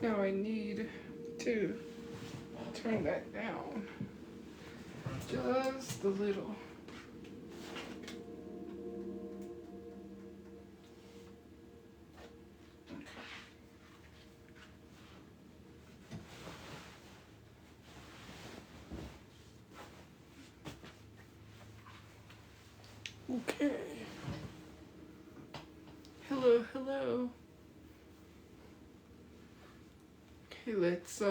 Now I need to turn that down just a little. Okay. Hello, hello. Okay, let's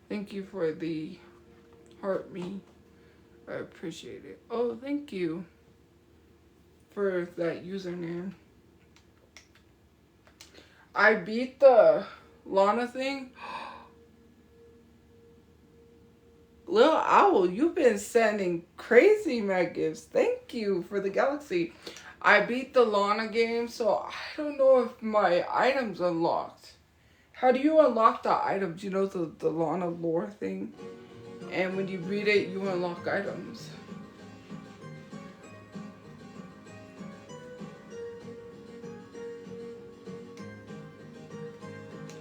thank you for the heart me. I appreciate it. Oh, thank you for that username. I beat the Lana thing. Lil Owl, you've been sending crazy mad gifts. Thank you for the galaxy. I beat the Lana game, so I don't know if my item's unlocked. How do you unlock the items? You know, the Lana lore thing? And when you beat it, you unlock items.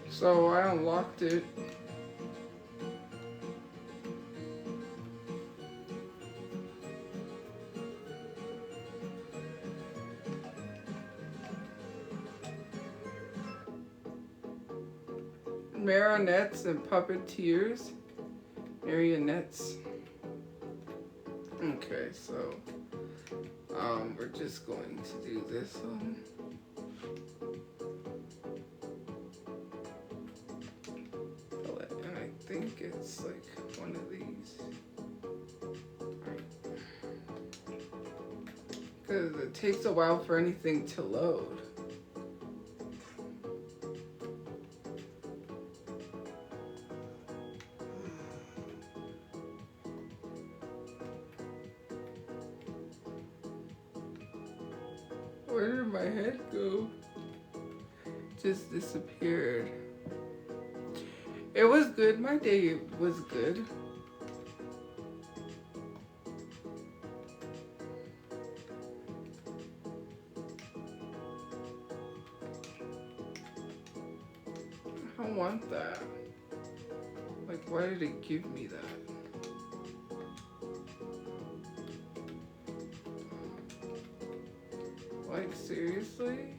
So I unlocked it. Marionettes and puppeteers. Marionettes. Okay, so we're just going to do this one. And I think it's like one of these. Because it takes a while for anything to load. Where did my head go? Just disappeared. It was good. My day was good. I don't want that. Like, why did it give me that? Like, seriously?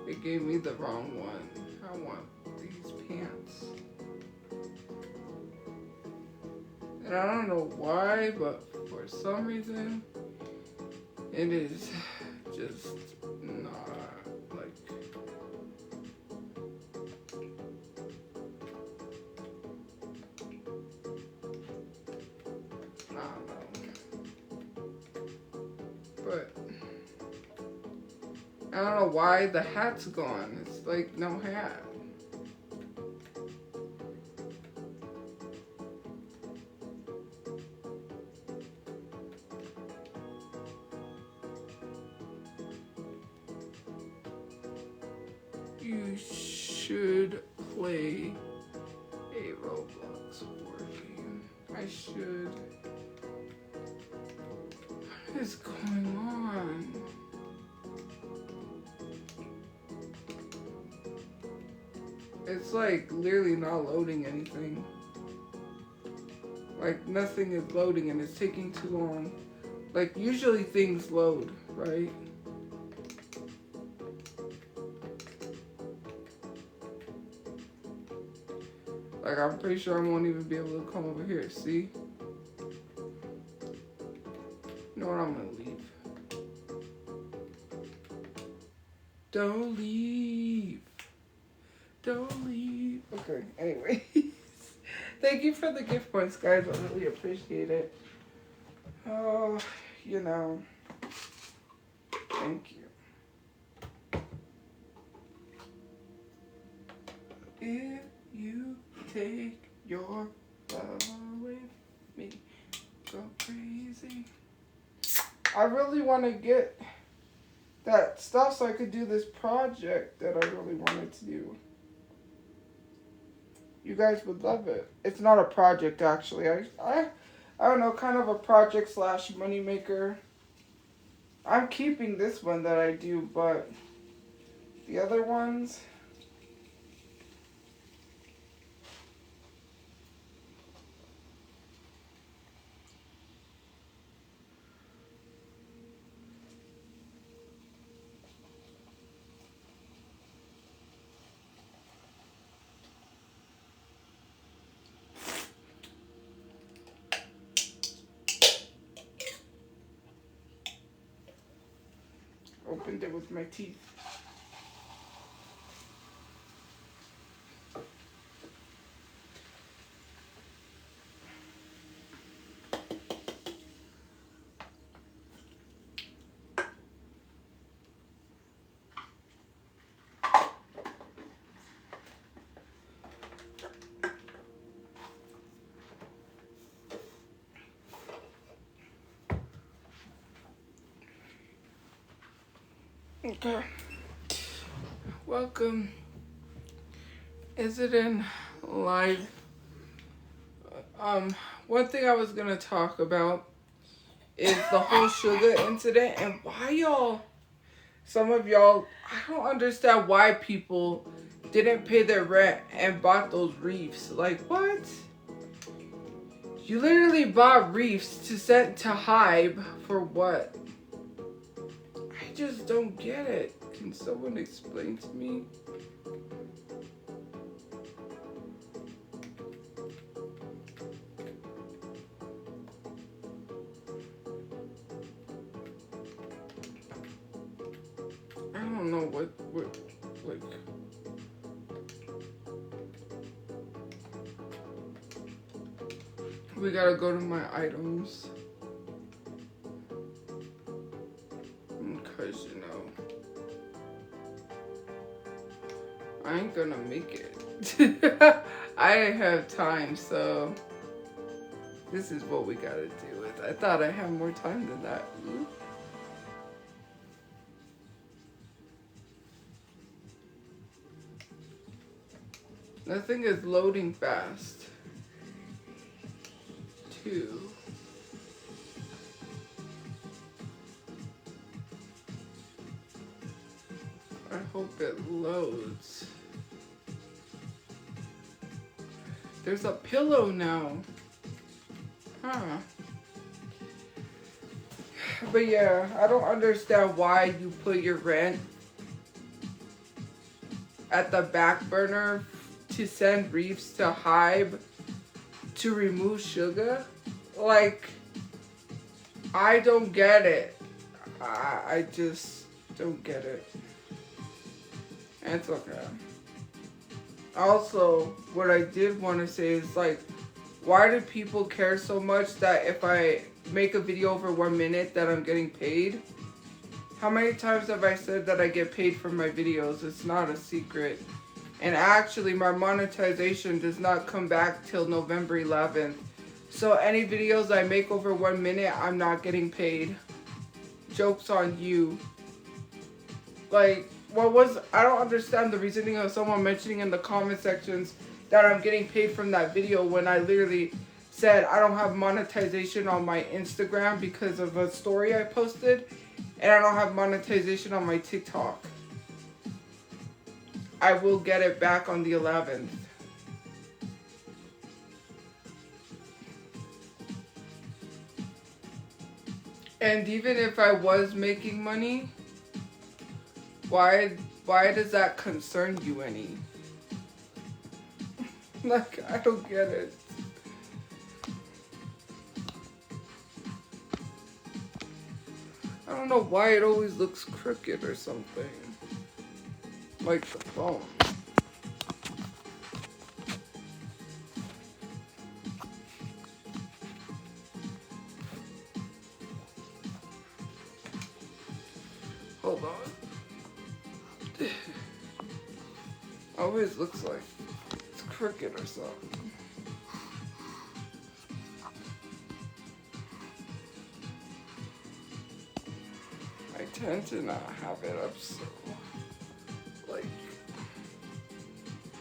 It gave me the wrong one. I want these pants. And I don't know why, but for some reason, it is just not like. I don't know. But I don't know why the hat's gone. It's like no hat. You should play a Roblox board game. I should. What is going on? It's like literally not loading anything. Like nothing is loading and it's taking too long. Like usually things load, right? Like I'm pretty sure I won't even be able to come over here, see? You know what, I'm gonna leave. Don't leave. Don't leave. Okay, anyways. Thank you for the gift points, guys. I really appreciate it. Oh, you know. Thank you. If you take your love away from me, go crazy. I really want to get that stuff so I could do this project that I really wanted to do. You guys would love it. It's not a project, actually. I don't know, kind of a project slash moneymaker. I'm keeping this one that I do, but the other ones... Opened it with my teeth. Okay. Welcome. Is it in live? One thing I was gonna talk about is the whole sugar incident and why y'all, some of y'all, I don't understand why people didn't pay their rent and bought those reefs. Like, what? You literally bought reefs to send to Hybe for what? I just don't get it. Can someone explain to me? I don't know what like. We gotta go to my items. Because, you know, I ain't gonna make it. I didn't have time, so this is what we gotta deal with. I thought I had more time than that. Nothing is loading fast. 2. I hope it loads. There's a pillow now. Huh. But yeah, I don't understand why you put your rent at the back burner to send reefs to Hybe to remove sugar. Like, I don't get it. I just don't get it. And it's okay. Also, what I did want to say is, like, why do people care so much that if I make a video over 1 minute that I'm getting paid? How many times have I said that I get paid for my videos? It's not a secret. And actually, my monetization does not come back till November 11th. So any videos I make over 1 minute, I'm not getting paid. Joke's on you. Like, I don't understand the reasoning of someone mentioning in the comment sections that I'm getting paid from that video when I literally said I don't have monetization on my Instagram because of a story I posted, and I don't have monetization on my TikTok. I will get it back on the 11th. And even if I was making money, why does that concern you any? Like, I don't get it. I don't know why it always looks crooked or something. Like the phone. Hold on. Always looks like it's crooked or something. I tend to not have it up so, like,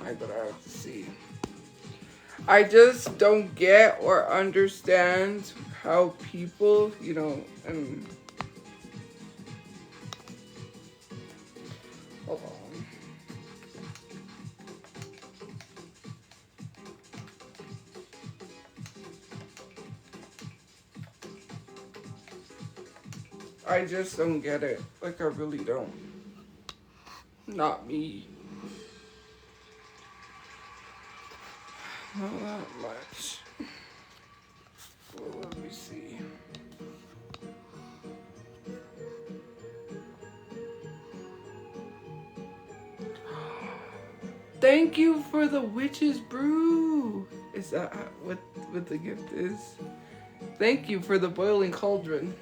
but I have to see. I just don't get or understand how people, you know, and I just don't get it. Like, I really don't. Not me. Not that much. Well, let me see. Thank you for the witch's brew. Is that what the gift is? Thank you for the boiling cauldron.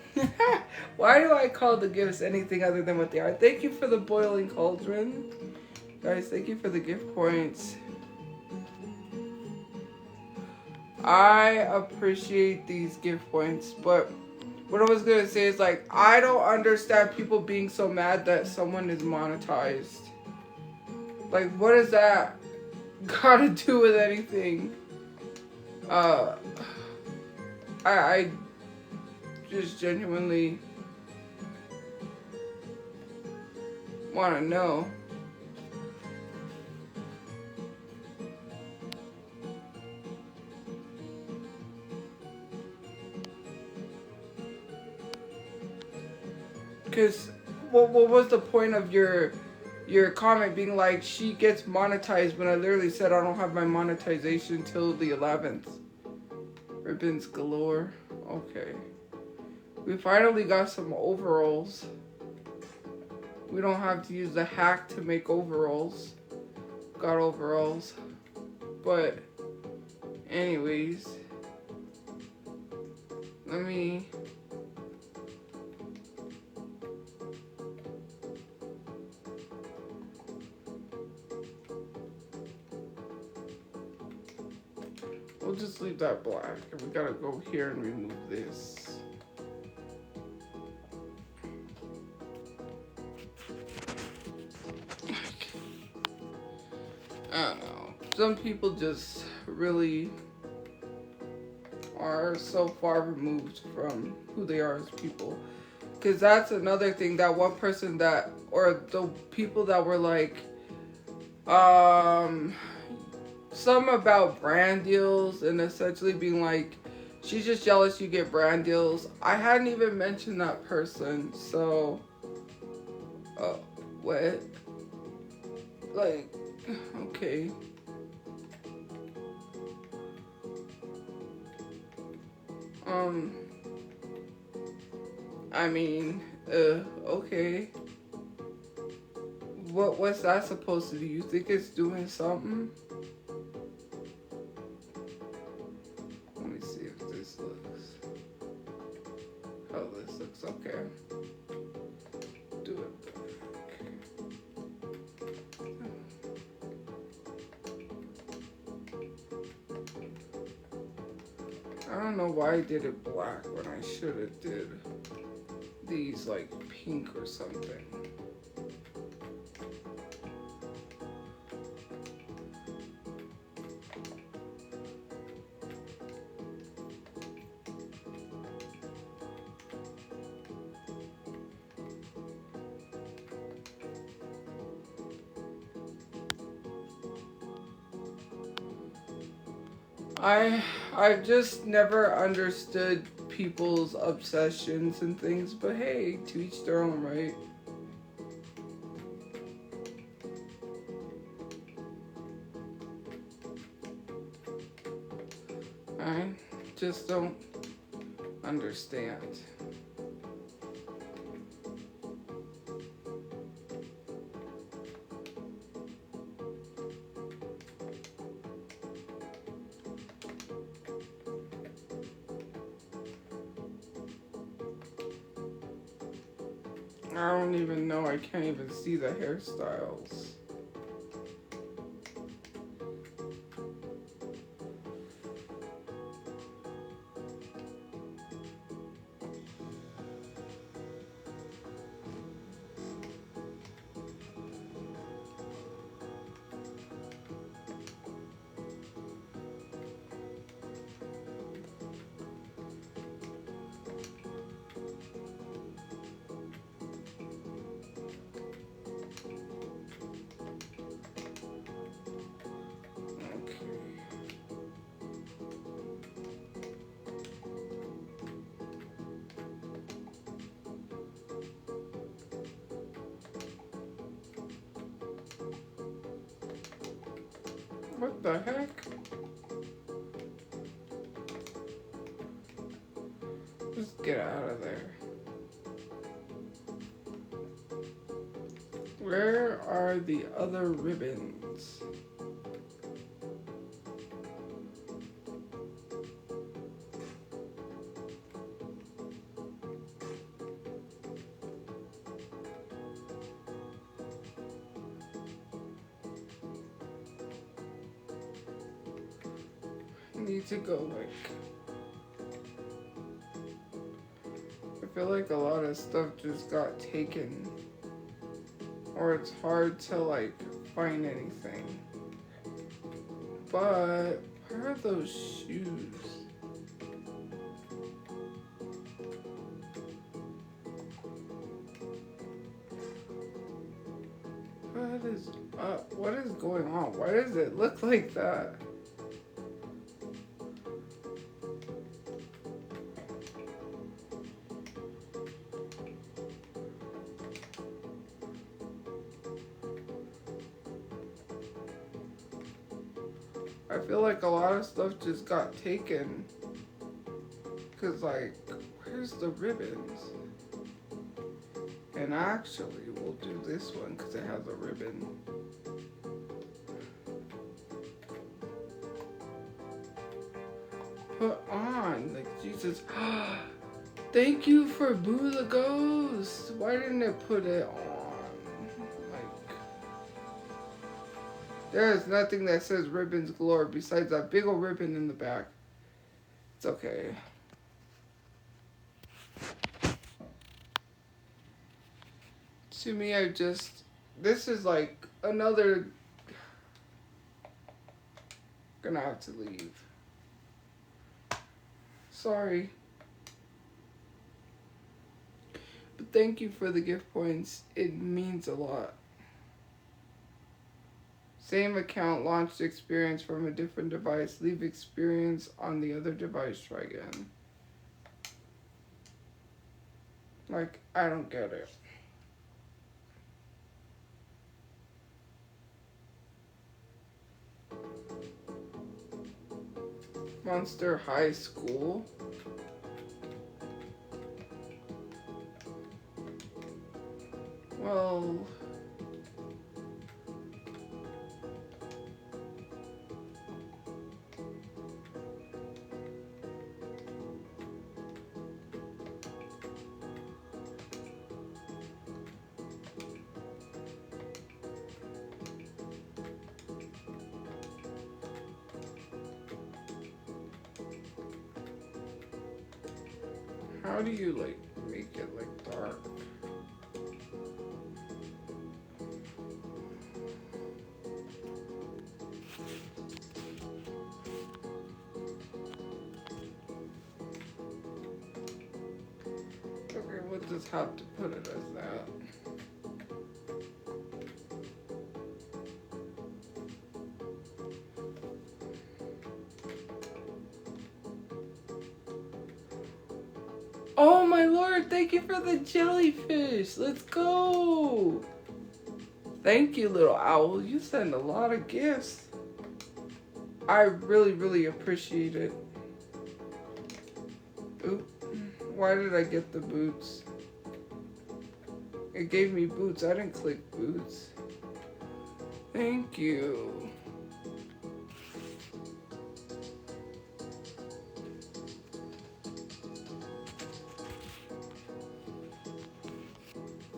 Why do I call the gifts anything other than what they are? Thank you for the boiling cauldron. Guys, thank you for the gift points. I appreciate these gift points, but what I was gonna say is, like, I don't understand people being so mad that someone is monetized. Like, what does that gotta do with anything? I just genuinely want to know. Because what was the point of your comment being like, she gets monetized, when I literally said I don't have my monetization till the 11th. Ribbons galore. Okay. We finally got some overalls. We don't have to use the hack to make overalls. Got overalls. But anyways, let me we'll just leave that black, and we gotta go here and remove this. I don't know. Some people just really are so far removed from who they are as people. Because that's another thing, that one person that, or the people that were like, some about brand deals, and essentially being like, she's just jealous you get brand deals. I hadn't even mentioned that person, so, what? Like, okay. I mean, okay. What's that supposed to do? You think it's doing something? Let me see if this looks, how this looks. Okay. Do it back. I don't know why I did it black when I should have did these like pink or something. I've just never understood people's obsessions and things, but hey, to each their own, right? I just don't understand. I don't even know. I can't even see the hairstyles. What the heck? Just get out of there. Where are the other ribbons? I need to go like... I feel like a lot of stuff just got taken. Or it's hard to like find anything. But where are those shoes? What is up? What is going on? Why does it look like that? I feel like a lot of stuff just got taken. Cause like, where's the ribbons? And actually, we'll do this one cause it has a ribbon. Put on, like Jesus. Thank you for Boo the Ghost. Why didn't it put it on? Like, there is nothing that says ribbons galore besides that big old ribbon in the back. It's okay. To me, this is like another, gonna have to leave. Sorry. But thank you for the gift points. It means a lot. Same account, launched experience from a different device. Leave experience on the other device. Try again. Like, I don't get it. Monster High School. Well, how do you like make it like dark? Okay, we'll just have to put it as that. Oh my lord, thank you for the jellyfish. Let's go. Thank you, little owl. You send a lot of gifts. I really, really appreciate it. Oop. Why did I get the boots? It gave me boots. I didn't click boots. Thank you.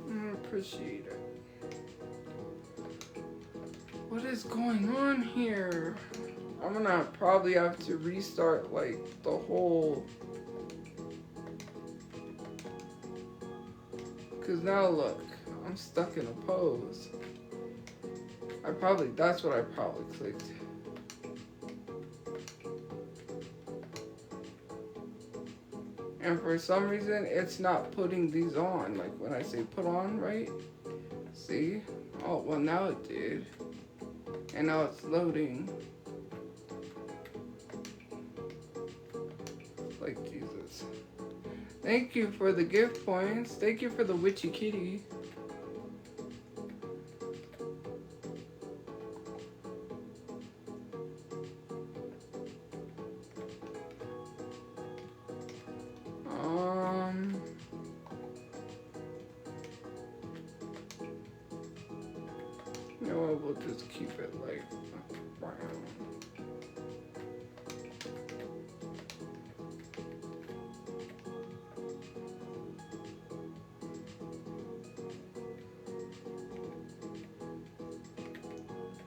I appreciate it. What is going on here? I'm gonna probably have to restart like the whole... Cause now look, I'm stuck in a pose. That's what I probably clicked. And for some reason, it's not putting these on. Like when I say put on, right? See? Oh, well now it did. And now it's loading. Like Jesus. Thank you for the gift points. Thank you for the witchy kitty. just keep it like brown.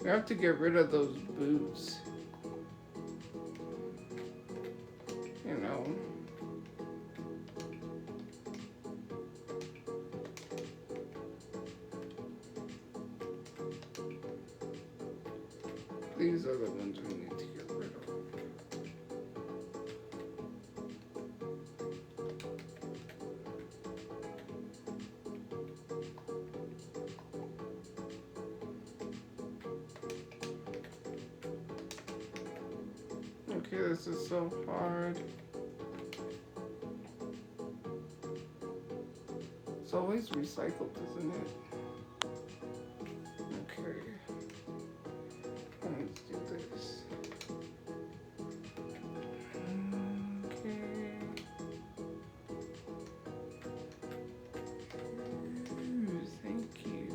We have to get rid of those boots. You know. These are the ones we need to get rid of. Okay, this is so hard. It's always recycled, isn't it? Okay. Let's do this. Okay. Ooh, thank you.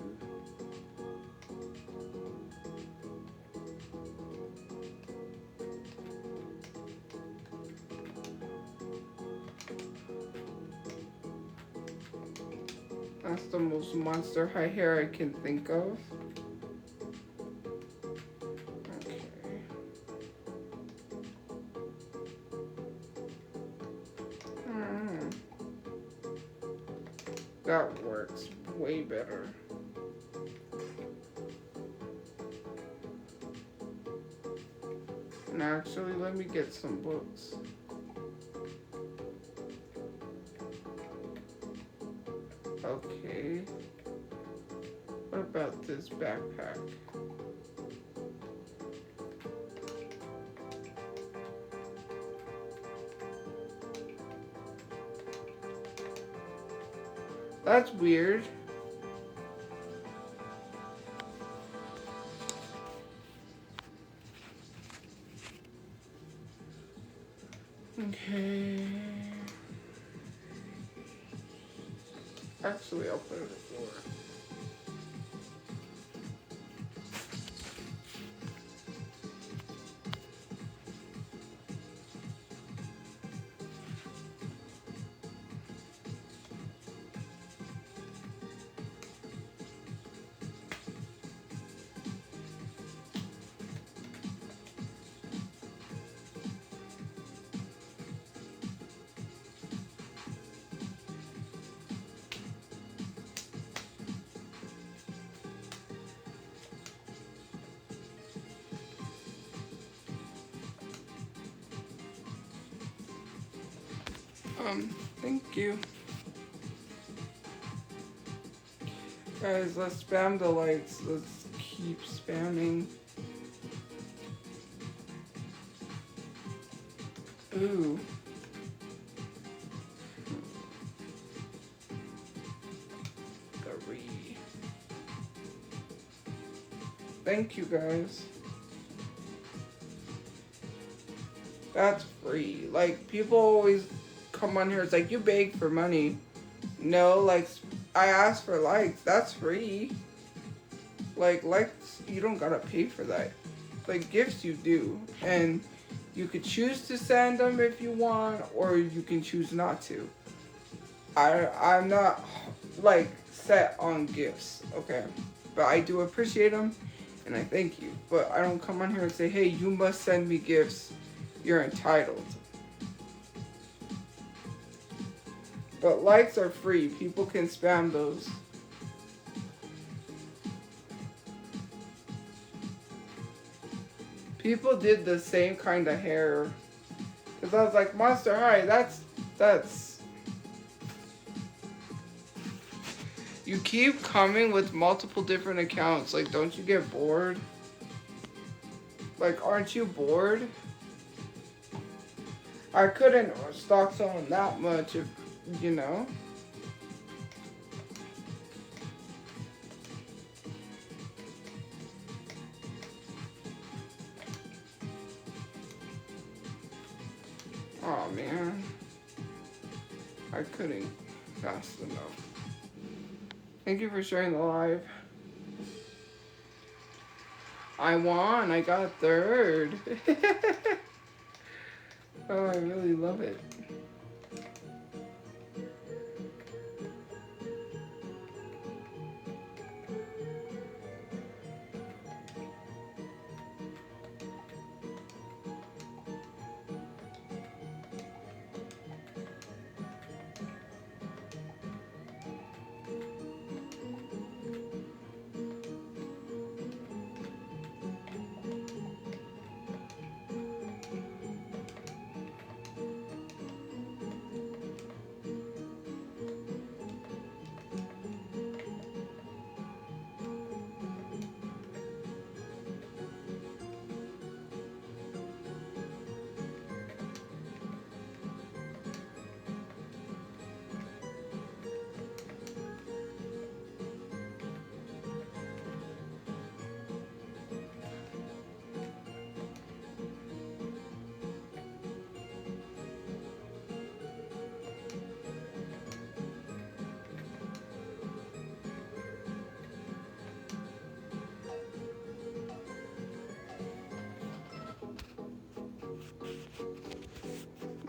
That's the most Monster High hair I can think of. Okay. That works way better. And actually, let me get some books. Okay. What about this backpack? That's weird. Okay. Actually, I'll put it on the floor. Thank you. Guys, let's spam the lights. Let's keep spamming. Ooh. Three. Thank you, guys. That's free. Like, people always come on here, it's like, you beg for money. No, like, I asked for likes. That's free. Like, likes, you don't gotta pay for that. Like, gifts you do. And you could choose to send them if you want, or you can choose not to. I'm not, like, set on gifts, okay? But I do appreciate them, and I thank you. But I don't come on here and say, hey, you must send me gifts. You're entitled. But likes are free. People can spam those. People did the same kind of hair. Because I was like, Monster High, that's... You keep coming with multiple different accounts. Like, don't you get bored? Like, aren't you bored? I couldn't stock someone that much if, you know. Oh man, I couldn't fast enough. Thank you for sharing the live. I won. I got third. Oh, I really love it.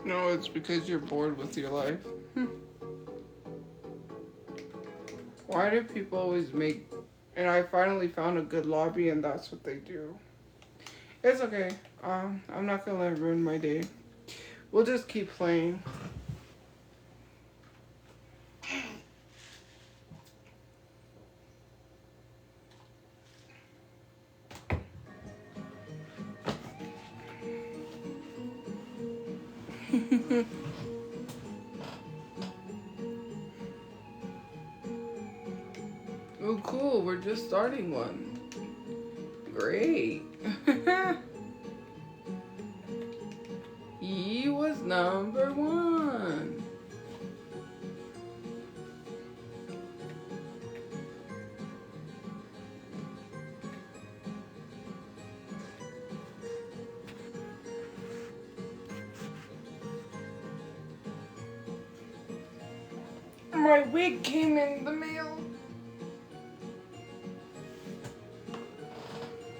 No, it's because you're bored with your life. Why do people always make... And I finally found a good lobby and that's what they do. It's okay. I'm not gonna let it ruin my day. We'll just keep playing. Oh, cool. We're just starting one. Great. He was number one. My wig came in the mail.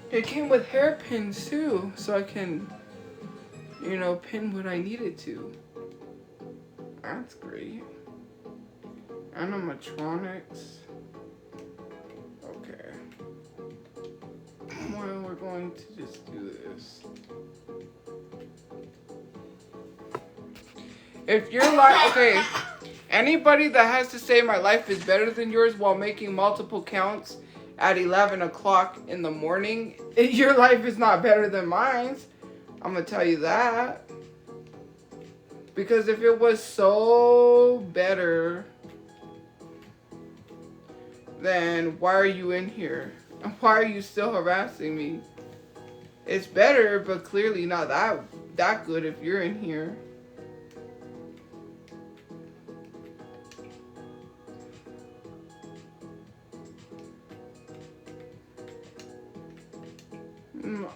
It came with hairpins too, so I can, you know, pin what I needed to. That's great. Animatronics. Okay. Well, we're going to just do this. If you're like, okay, anybody that has to say my life is better than yours while making multiple counts at 11 o'clock in the morning, your life is not better than mine. I'm going to tell you that. Because if it was so better, then why are you in here? Why are you still harassing me? It's better, but clearly not that good if you're in here.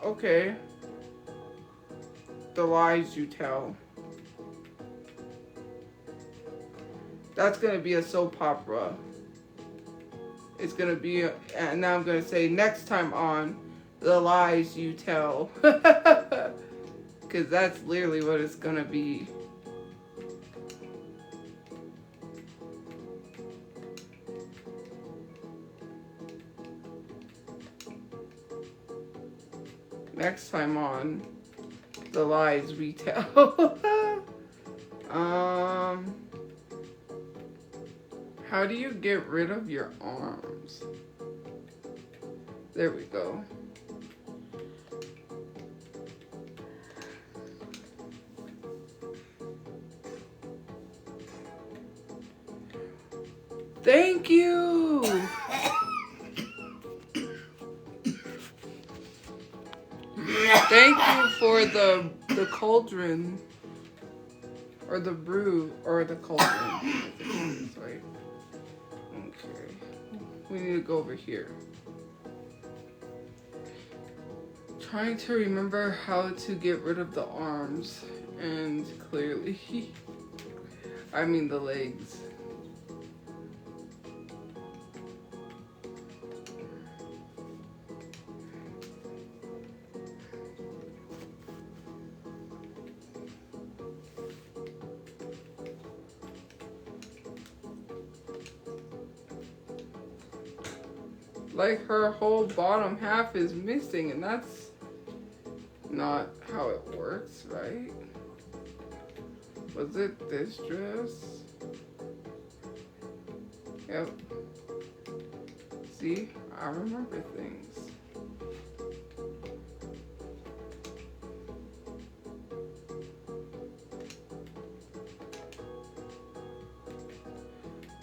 Okay. The lies you tell. That's going to be a soap opera. It's going to be, and now I'm going to say next time on The Lies You Tell. Because that's literally what it's going to be. Next time on The Lies We Tell. How do you get rid of your arms? There we go. Thank you. Thank you for the cauldron. Or the brew, or the cauldron. Right. Okay. We need to go over here. Trying to remember how to get rid of the arms. And clearly, I mean the legs. like her whole bottom half is missing, and that's not how it works, right? Was it this dress? Yep. See, I remember things.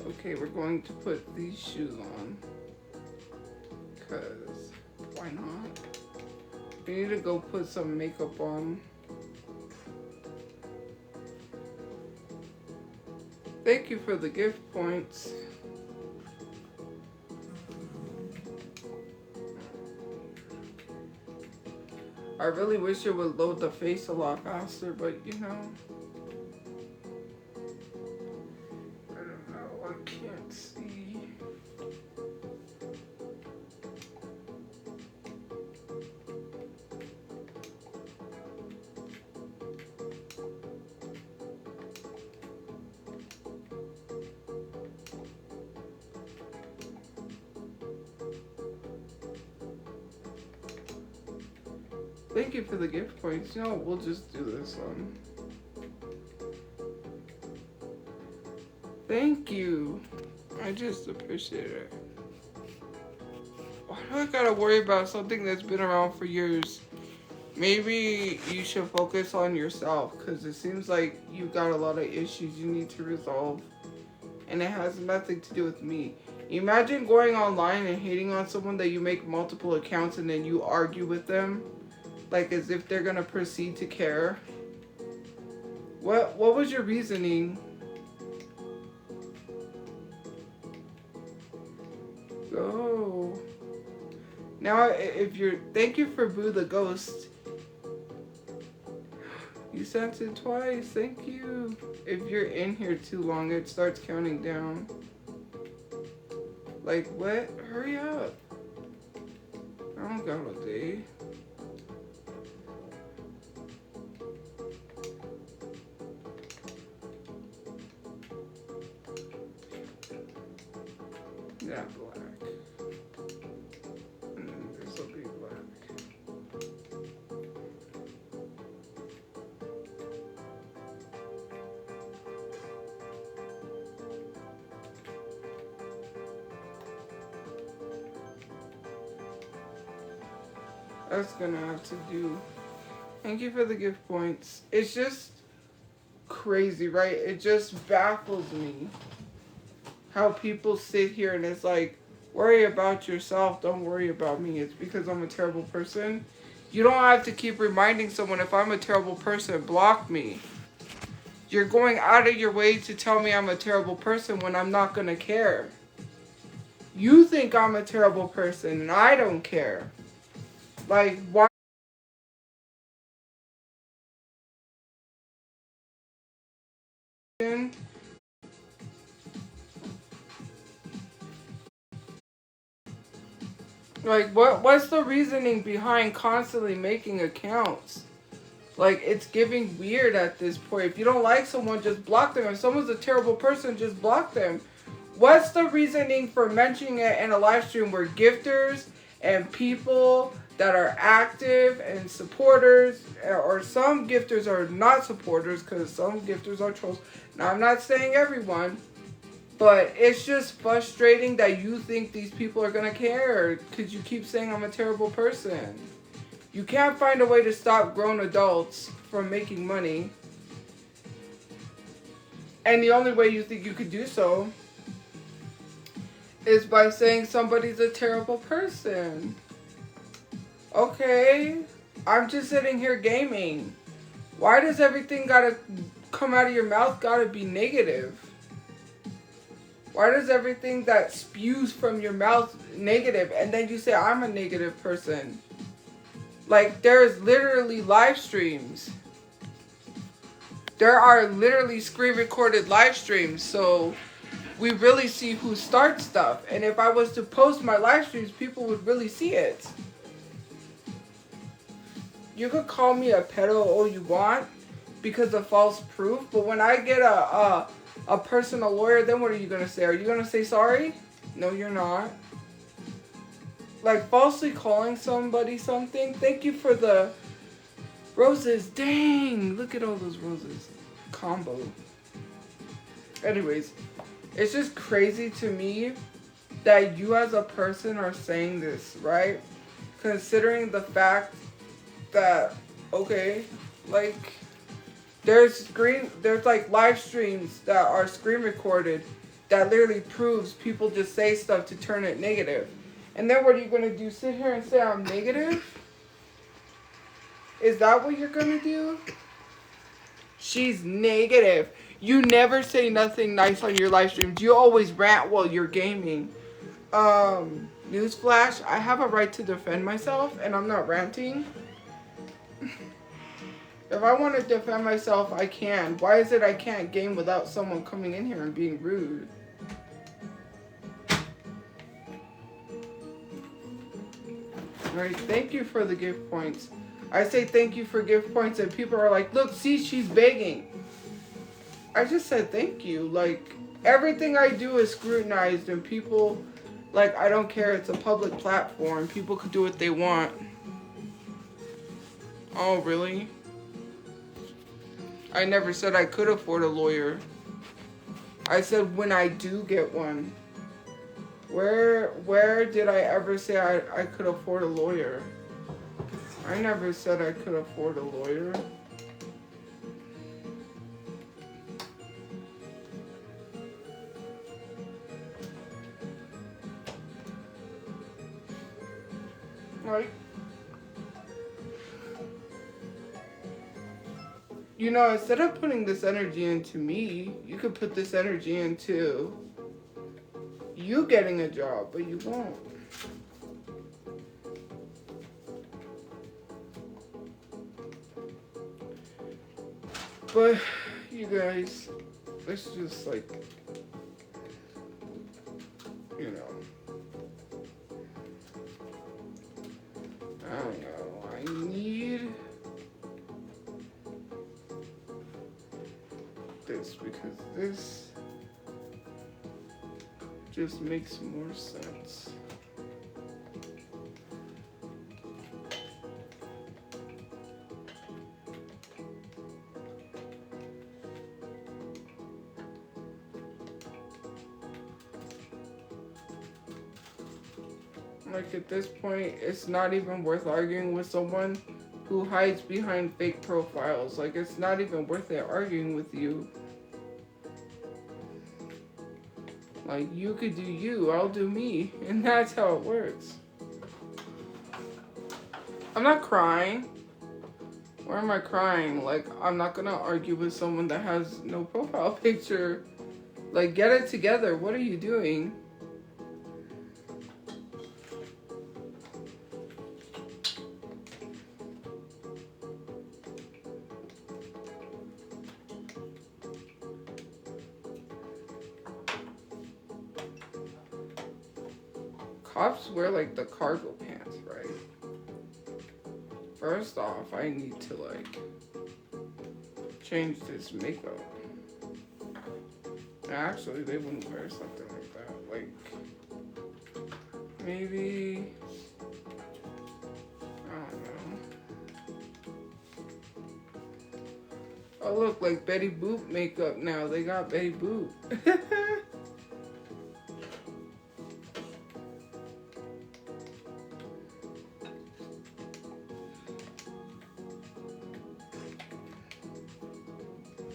Okay, we're going to put these shoes on. Because why not? We need to go put some makeup on. Thank you for the gift points. I really wish it would load the face a lot faster, but you know. I don't know, I can't see. Thank you for the gift points. You know, we'll just do this one. Thank you. I just appreciate it. Why do I gotta worry about something that's been around for years? Maybe you should focus on yourself, because it seems like you got a lot of issues you need to resolve. And it has nothing to do with me. Imagine going online and hating on someone that you make multiple accounts and then you argue with them. Like as if they're gonna proceed to care. What was your reasoning? Go. Now if you're, thank you for Boo the Ghost. You sent it twice, thank you. If you're in here too long, it starts counting down. Like what? Hurry up. I don't got a day. Yeah, black. And then this will be black. That's gonna have to do. Thank you for the gift points. It's just crazy, right? It just baffles me how people sit here and it's like, worry about yourself, don't worry about me. It's because I'm a terrible person. You don't have to keep reminding someone, if I'm a terrible person, block me. You're going out of your way to tell me I'm a terrible person when I'm not gonna care. You think I'm a terrible person and I don't care. Like, why? Like, what's the reasoning behind constantly making accounts? Like, it's getting weird at this point. If you don't like someone, just block them. If someone's a terrible person, just block them. What's the reasoning for mentioning it in a live stream where gifters and people that are active and supporters, or some gifters are not supporters because some gifters are trolls. Now, I'm not saying everyone. But it's just frustrating that you think these people are going to care because you keep saying I'm a terrible person. You can't find a way to stop grown adults from making money. And the only way you think you could do so is by saying somebody's a terrible person. Okay, I'm just sitting here gaming. Why does everything gotta come out of your mouth gotta be negative? Why does everything that spews from your mouth negative and then you say I'm a negative person? Like, there's literally live streams. There are literally screen recorded live streams, so we really see who starts stuff. And if I was to post my live streams, people would really see it. You could call me a pedo all you want because of false proof, but when I get a personal lawyer, then what are you going to say? Are you going to say sorry? No, you're not. like falsely calling somebody something. Thank you for the roses. Dang, look at all those roses. Combo. Anyways, it's just crazy to me that you as a person are saying this, right? Considering the fact that, okay, like there's like live streams that are screen recorded that literally proves people just say stuff to turn it negative. And then what are you gonna do? Sit here and say I'm negative? Is that what you're gonna do? She's negative. You never say nothing nice on your live streams. You always rant while you're gaming. Newsflash, I have a right to defend myself and I'm not ranting. If I want to defend myself, I can. Why is it I can't game without someone coming in here and being rude? Alright, thank you for the gift points. I say thank you for gift points and people are like, look, see, she's begging. I just said thank you. Like, everything I do is scrutinized and people, like, I don't care. It's a public platform. People could do what they want. Oh, really? I never said I could afford a lawyer. I said when I do get one. Where did I ever say I could afford a lawyer? I never said I could afford a lawyer. Like, you know, instead of putting this energy into me, you could put this energy into you getting a job, but you won't. But, you guys, let's just, like, you know, I don't know, I need this because this just makes more sense. Like at this point, it's not even worth arguing with someone who hides behind fake profiles. Like it's not even worth it arguing with you. Like you could do you, I'll do me, and that's how it works. I'm not crying. Where am I crying? Like I'm not gonna argue with someone that has no profile picture. Like get it together. What are you doing? Cops wear like the cargo pants, right? First off, I need to like change this makeup. Actually, they wouldn't wear something like that. Like maybe I don't know. Oh look, like Betty Boop makeup now. They got Betty Boop.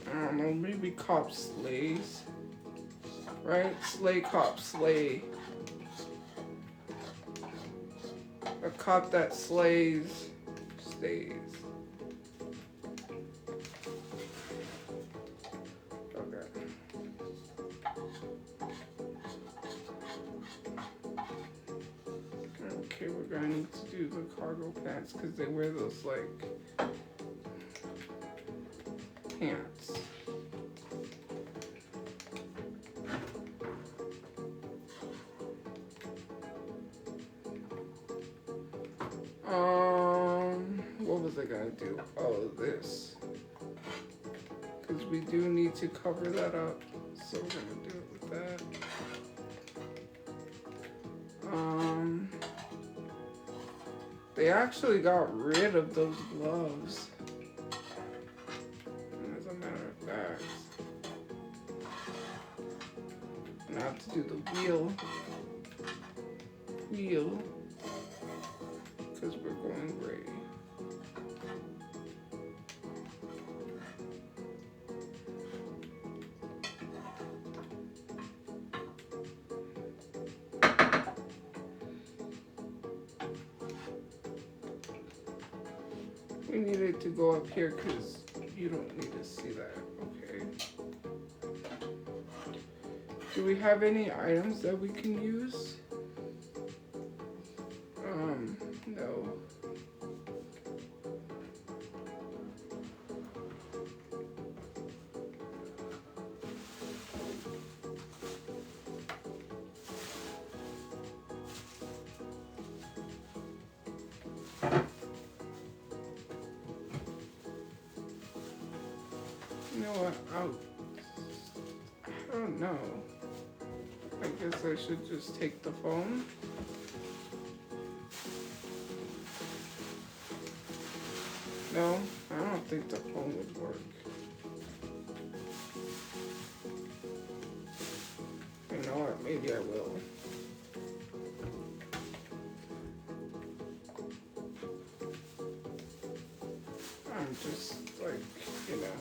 I don't know, maybe cop slays. Right? Slay cop slay. A cop that slays stays. Okay. Okay, we're gonna need to do the cargo pants because they wear those like pants. What was I gonna do? Oh, this. Because we do need to cover that up. So we're gonna do it with that. They actually got rid of those gloves. As a matter of fact. And I have to do the wheel. Because we're going gray. We need it to go up here because you don't need to see that. Okay. Do we have any items that we can use? No. You know what? I don't know. I guess I should just take the phone. No, I don't think the phone would work. You know what? Maybe I will. I'm just like, you know.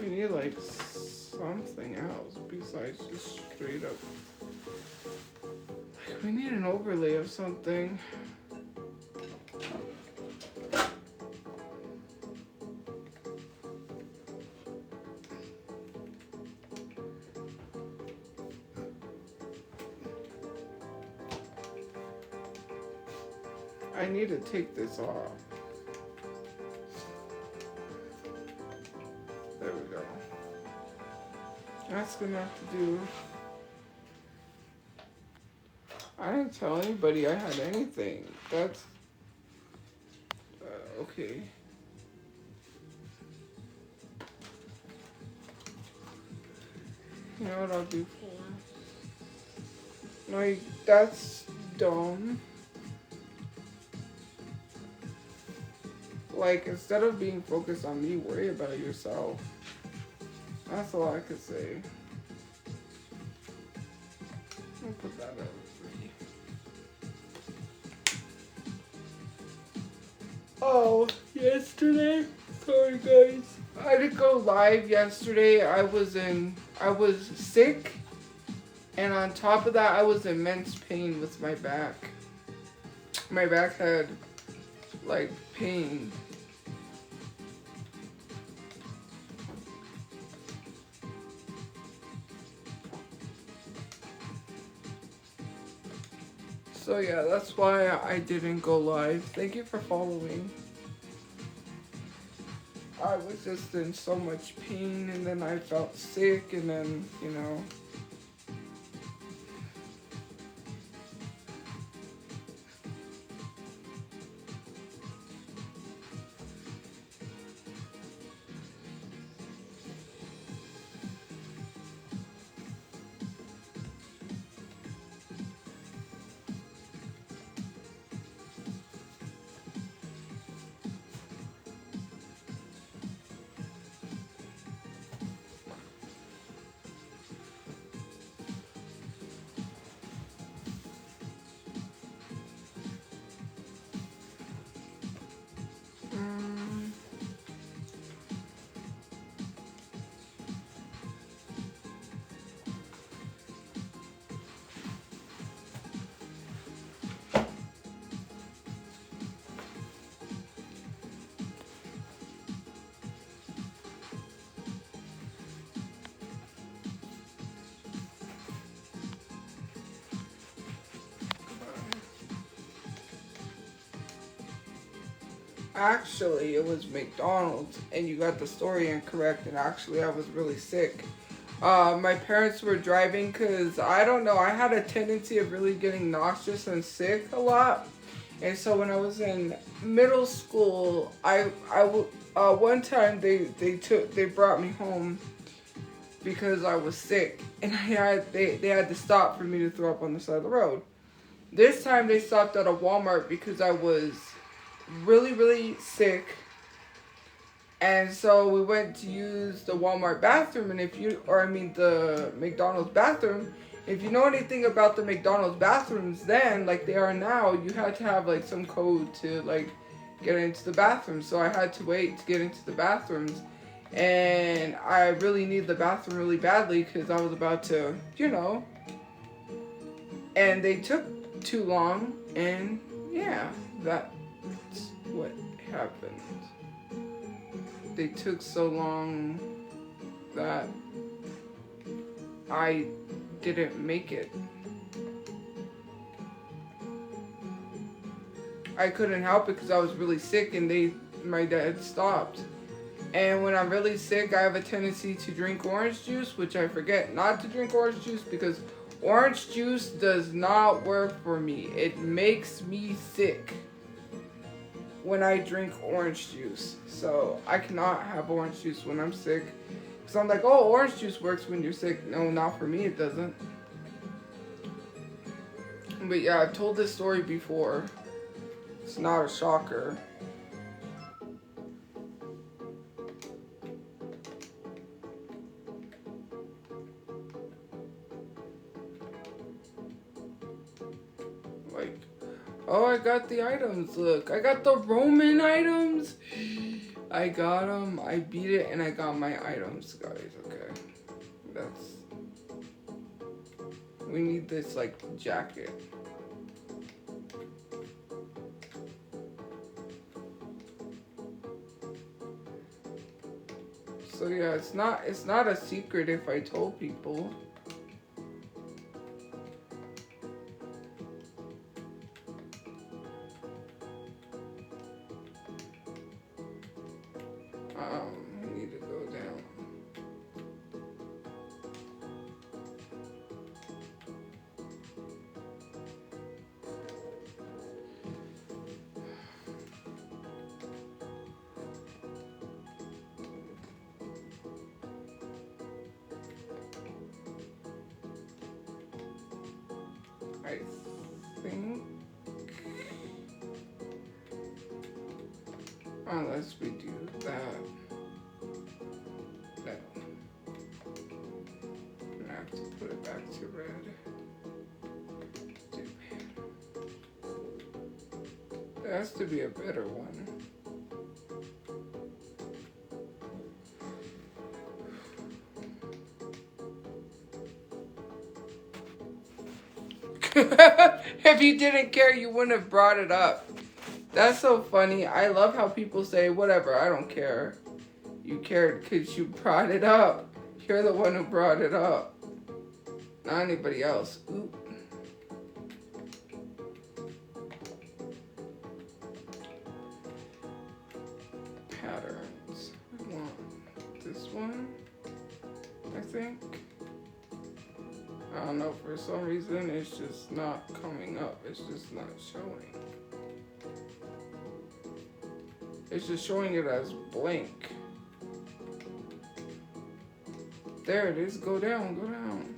We need like something else besides just straight up. Like, we need an overlay of something. I need to take this off. There we go. That's gonna have to do. I didn't tell anybody I had anything. That's okay. You know what I'll do for? Like, that's dumb. Like, instead of being focused on me, worry about yourself. That's all I could say. I'll put that over. Oh, yesterday? Sorry guys. I didn't go live yesterday. I was sick. And on top of that, I was in immense pain with my back. My back had, like, pain. So yeah, that's why I didn't go live. Thank you for following. I was just in so much pain, and then I felt sick, and then, you know. Actually, it was McDonald's, and you got the story incorrect, and actually I was really sick. My parents were driving because, I don't know, I had a tendency of really getting nauseous and sick a lot. And so when I was in middle school, one time they brought me home because I was sick, and they had to stop for me to throw up on the side of the road. This time they stopped at a Walmart because I was really, really sick. And so we went to use the Walmart bathroom, and the McDonald's bathroom. If you know anything about the McDonald's bathrooms then, like they are now, you had to have like some code to like get into the bathroom. So I had to wait to get into the bathrooms. And I really needed the bathroom really badly because I was about to, and they took too long, and yeah, that's what happened. They took so long that I didn't make it. I couldn't help it because I was really sick, and my dad stopped. And when I'm really sick, I have a tendency to drink orange juice, which I forget not to drink orange juice because orange juice does not work for me. It makes me sick when I drink orange juice. So I cannot have orange juice when I'm sick. Because I'm like, oh, orange juice works when you're sick. No, not for me, it doesn't. But yeah, I've told this story before. It's not a shocker. Like, oh, I got the items. Look, I got the Roman items. I got them. I beat it, and I got my items, guys. Okay, we need this like jacket. So yeah, it's not a secret if I told people. I need to go down. I think, unless we do that. No. I have to put it back to red. There has to be a better one. If you didn't care, you wouldn't have brought it up. That's so funny. I love how people say, whatever, I don't care. You cared because you brought it up. You're the one who brought it up. Not anybody else. Oop. Patterns. We want this one, I think. I don't know, for some reason it's just not coming up. It's just not showing. It's just showing it as blank. There it is. Go down, go down.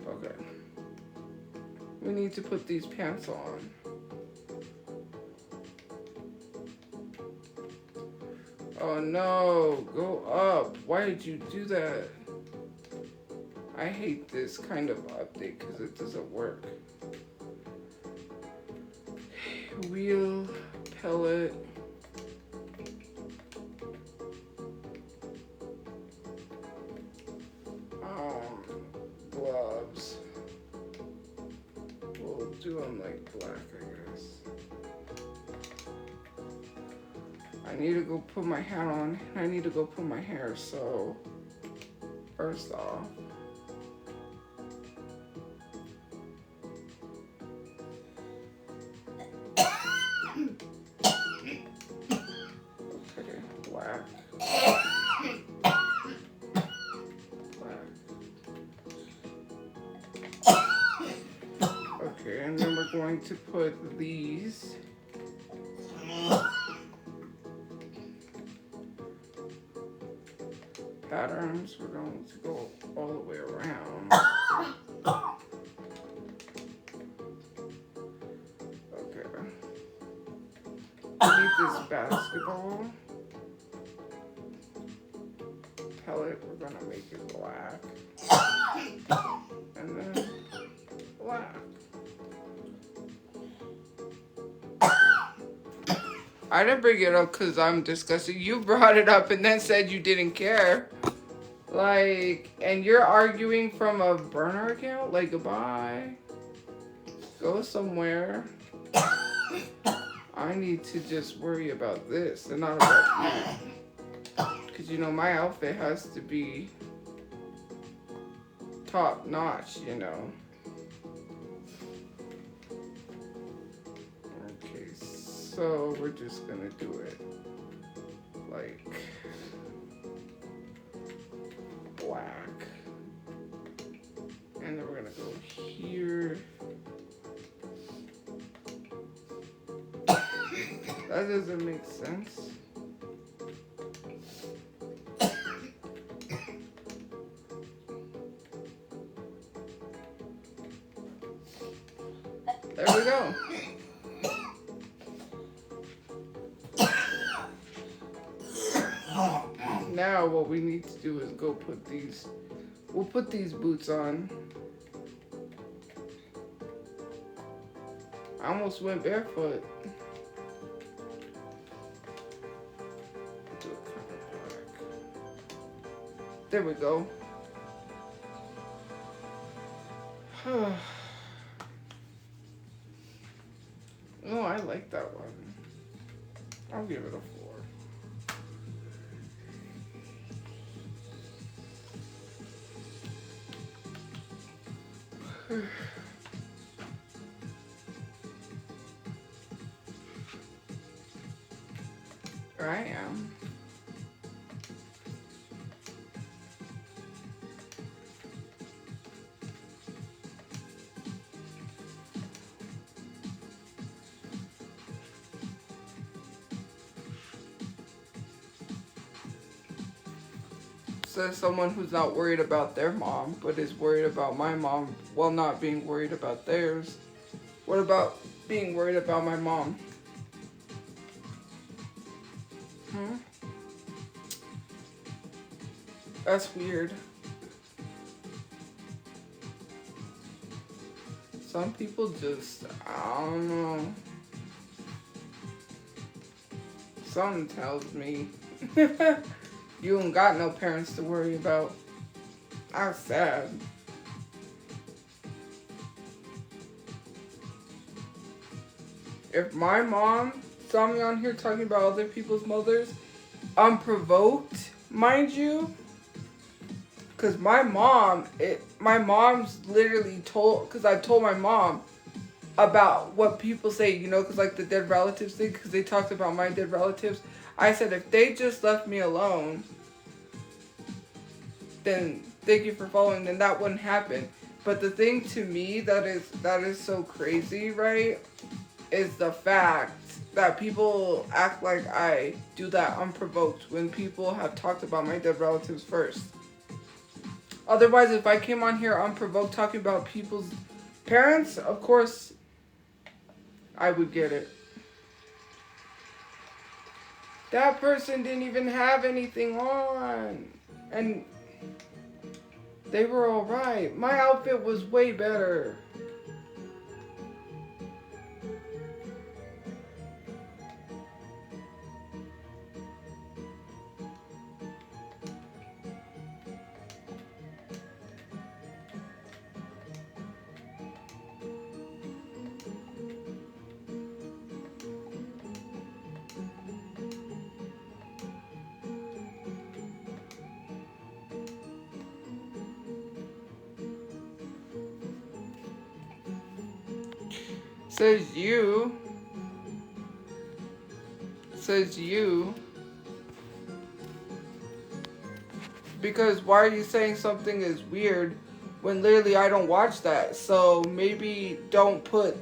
Okay. We need to put these pants on. Oh no, go up. Why did you do that? I hate this kind of update because it doesn't work. Wheel, pellet. Gloves. We'll do them like black, I guess. I need to go put my hat on. I need to go put my hair, so first off. Okay, black. Black. Okay. Okay, and then we're going to put these patterns. We're going to go all the way around. Okay. I need this basketball pellet. We're gonna make it black. And then black. I didn't bring it up because I'm disgusted. You brought it up and then said you didn't care. Like, and you're arguing from a burner account? Like, goodbye. Go somewhere. I need to just worry about this and not about you. Because, you know, my outfit has to be top notch, you know. Okay, so we're just gonna do it like black. And then we're gonna go here. That doesn't make sense. There we go. Now what we need to do is go put these, we'll put these boots on. I almost went barefoot. Do it kind of black. There we go. Oh, I like that one. I'll give it a 4. Here I am. Says someone who's not worried about their mom, but is worried about my mom while not being worried about theirs. What about being worried about my mom? That's weird. Some people just, I don't know. Something tells me you ain't got no parents to worry about. That's sad. If my mom saw me on here talking about other people's mothers, unprovoked, mind you, because my mom's literally told, because I told my mom about what people say, you know, because like the dead relatives thing, because they talked about my dead relatives. I said, if they just left me alone, then thank you for following, then that wouldn't happen. But the thing to me that is so crazy, right, is the fact that people act like I do that unprovoked when people have talked about my dead relatives first. Otherwise, if I came on here unprovoked talking about people's parents, of course, I would get it. That person didn't even have anything on. And they were alright. My outfit was way better. Says you. Because why are you saying something is weird when literally I don't watch that. So maybe don't put.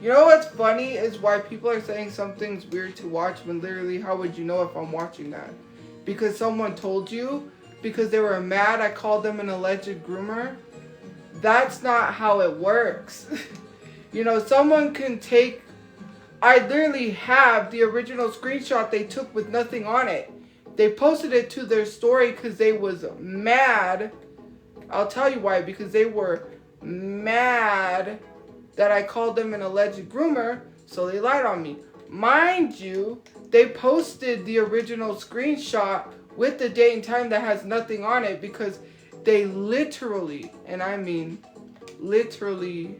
You know what's funny is why people are saying something's weird to watch when literally how would you know if I'm watching that? Because someone told you? Because they were mad I called them an alleged groomer? That's not how it works. You know, someone can take. I literally have the original screenshot they took with nothing on it. They posted it to their story because they was mad. I'll tell you why. Because they were mad that I called them an alleged groomer, so they lied on me. Mind you, they posted the original screenshot with the date and time that has nothing on it because they literally, and I mean literally,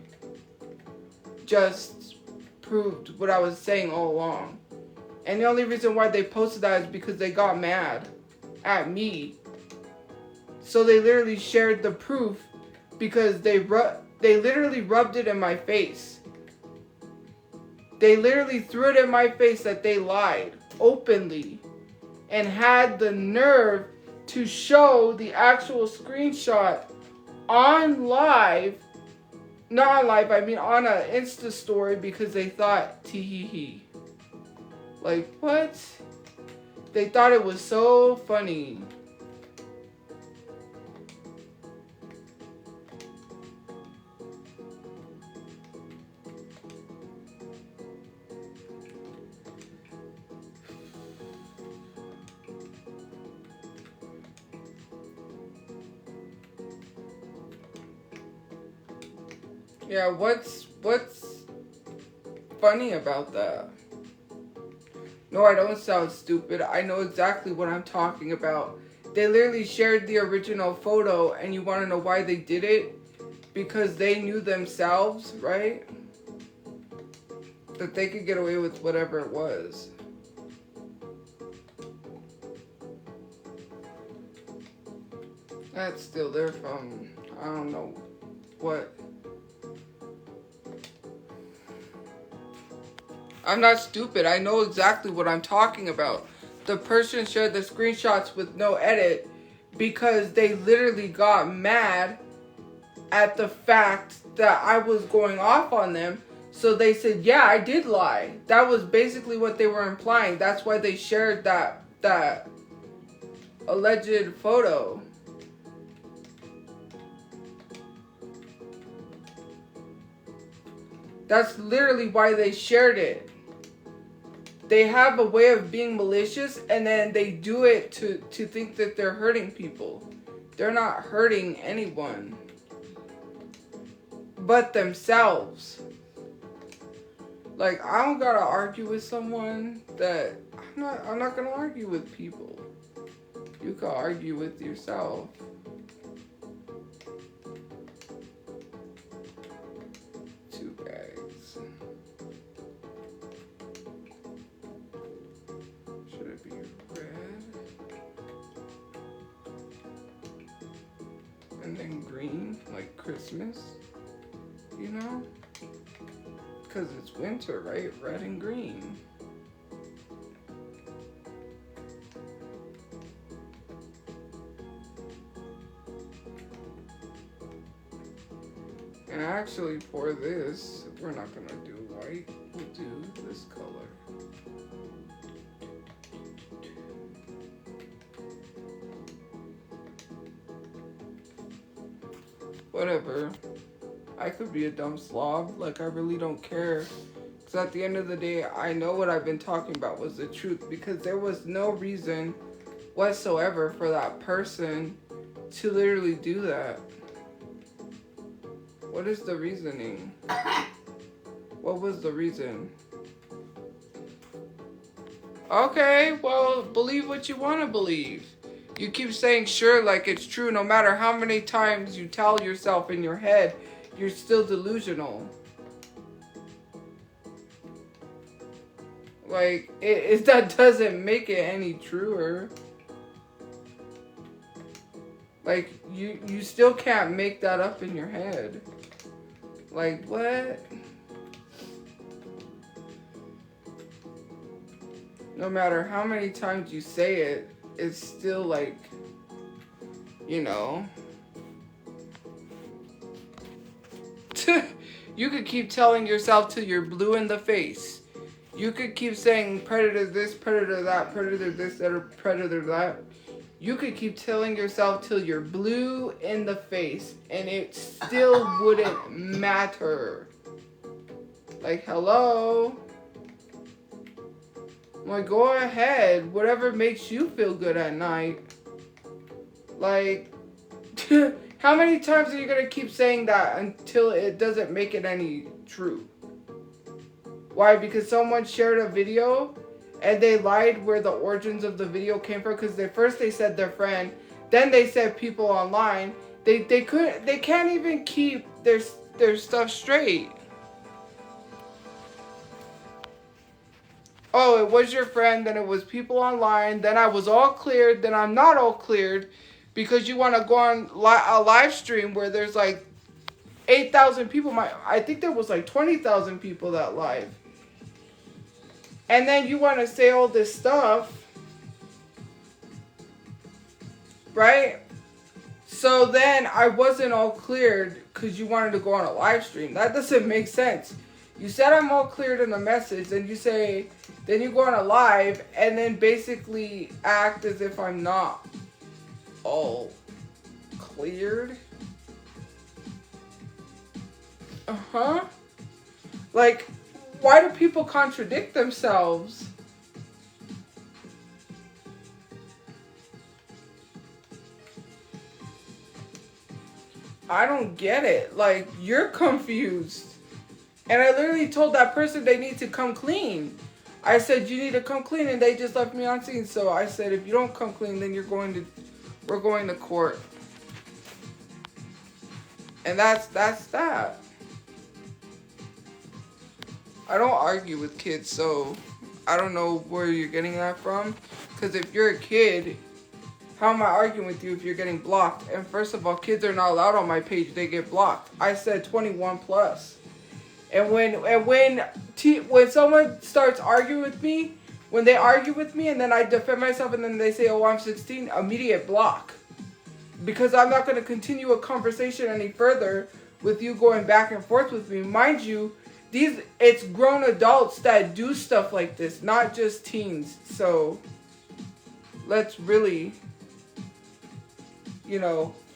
just proved what I was saying all along. And the only reason why they posted that is because they got mad at me. So they literally shared the proof because they literally rubbed it in my face. They literally threw it in my face that they lied openly and had the nerve to show the actual screenshot on live. Not on live, I mean on an Insta story because they thought tee. Like, what? They thought it was so funny. Yeah, what's funny about that? No, I don't sound stupid. I know exactly what I'm talking about. They literally shared the original photo, and you want to know why they did it? Because they knew themselves, right? That they could get away with whatever it was. That's still there from, I don't know what. I'm not stupid. I know exactly what I'm talking about. The person shared the screenshots with no edit because they literally got mad at the fact that I was going off on them. So they said, yeah, I did lie. That was basically what they were implying. That's why they shared that alleged photo. That's literally why they shared it. They have a way of being malicious, and then they do it to think that they're hurting people. They're not hurting anyone but themselves. Like, I don't gotta argue with someone that I'm not gonna argue with people. You can argue with yourself. Two bags. Should it be red? And then green, like Christmas, you know? Because it's winter, right? Red and green. And actually for this, we're not gonna do white, we'll do this color. Whatever. I could be a dumb slob, like I really don't care. Because at the end of the day, I know what I've been talking about was the truth. Because there was no reason whatsoever for that person to literally do that. What is the reasoning? What was the reason? Okay, well, believe what you want to believe. You keep saying sure like it's true no matter how many times you tell yourself in your head you're still delusional. Like, that doesn't make it any truer. Like, you still can't make that up in your head. Like, what? No matter how many times you say it, it's still like, you know. You could keep telling yourself till you're blue in the face. You could keep saying predator this, predator that, predator this, or predator that. You could keep telling yourself till you're blue in the face, and it still wouldn't matter. Like, hello? Like, go ahead. Whatever makes you feel good at night. Like, how many times are you going to keep saying that until it doesn't make it any true? Why? Because someone shared a video and they lied where the origins of the video came from. Because first they said their friend, then they said people online. They can't even keep their stuff straight. Oh, it was your friend, then it was people online, then I was all cleared, then I'm not all cleared because you want to go on a live stream where there's like 8,000 people. I think there was like 20,000 people that live. And then you want to say all this stuff, right? So then I wasn't all cleared because you wanted to go on a live stream. That doesn't make sense. You said I'm all cleared in the message, then you say, then you go on a live and then basically act as if I'm not all cleared. Uh-huh. Like, why do people contradict themselves? I don't get it. Like, you're confused. And I literally told that person they need to come clean. I said, you need to come clean, and they just left me on scene. So I said, if you don't come clean, then we're going to court. And that's that. I don't argue with kids, so I don't know where you're getting that from. Because if you're a kid, how am I arguing with you if you're getting blocked? And first of all, kids are not allowed on my page. They get blocked. I said 21 plus. And when someone starts arguing with me, when they argue with me and then I defend myself and then they say, oh, I'm 16, immediate block. Because I'm not going to continue a conversation any further with you going back and forth with me. Mind you, it's grown adults that do stuff like this, not just teens. So let's really,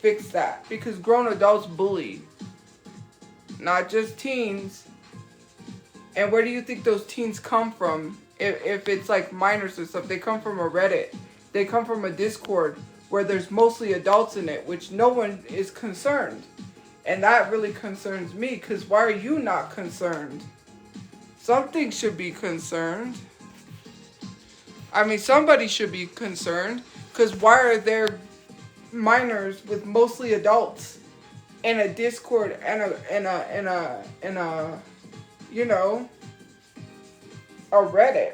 fix that. Because grown adults bully. Not just teens. And where do you think those teens come from? If it's like minors or stuff, they come from a Reddit. They come from a Discord where there's mostly adults in it, which no one is concerned. And that really concerns me, because why are you not concerned? Something should be concerned. I mean, somebody should be concerned, because why are there minors with mostly adults in a Discord and a Reddit?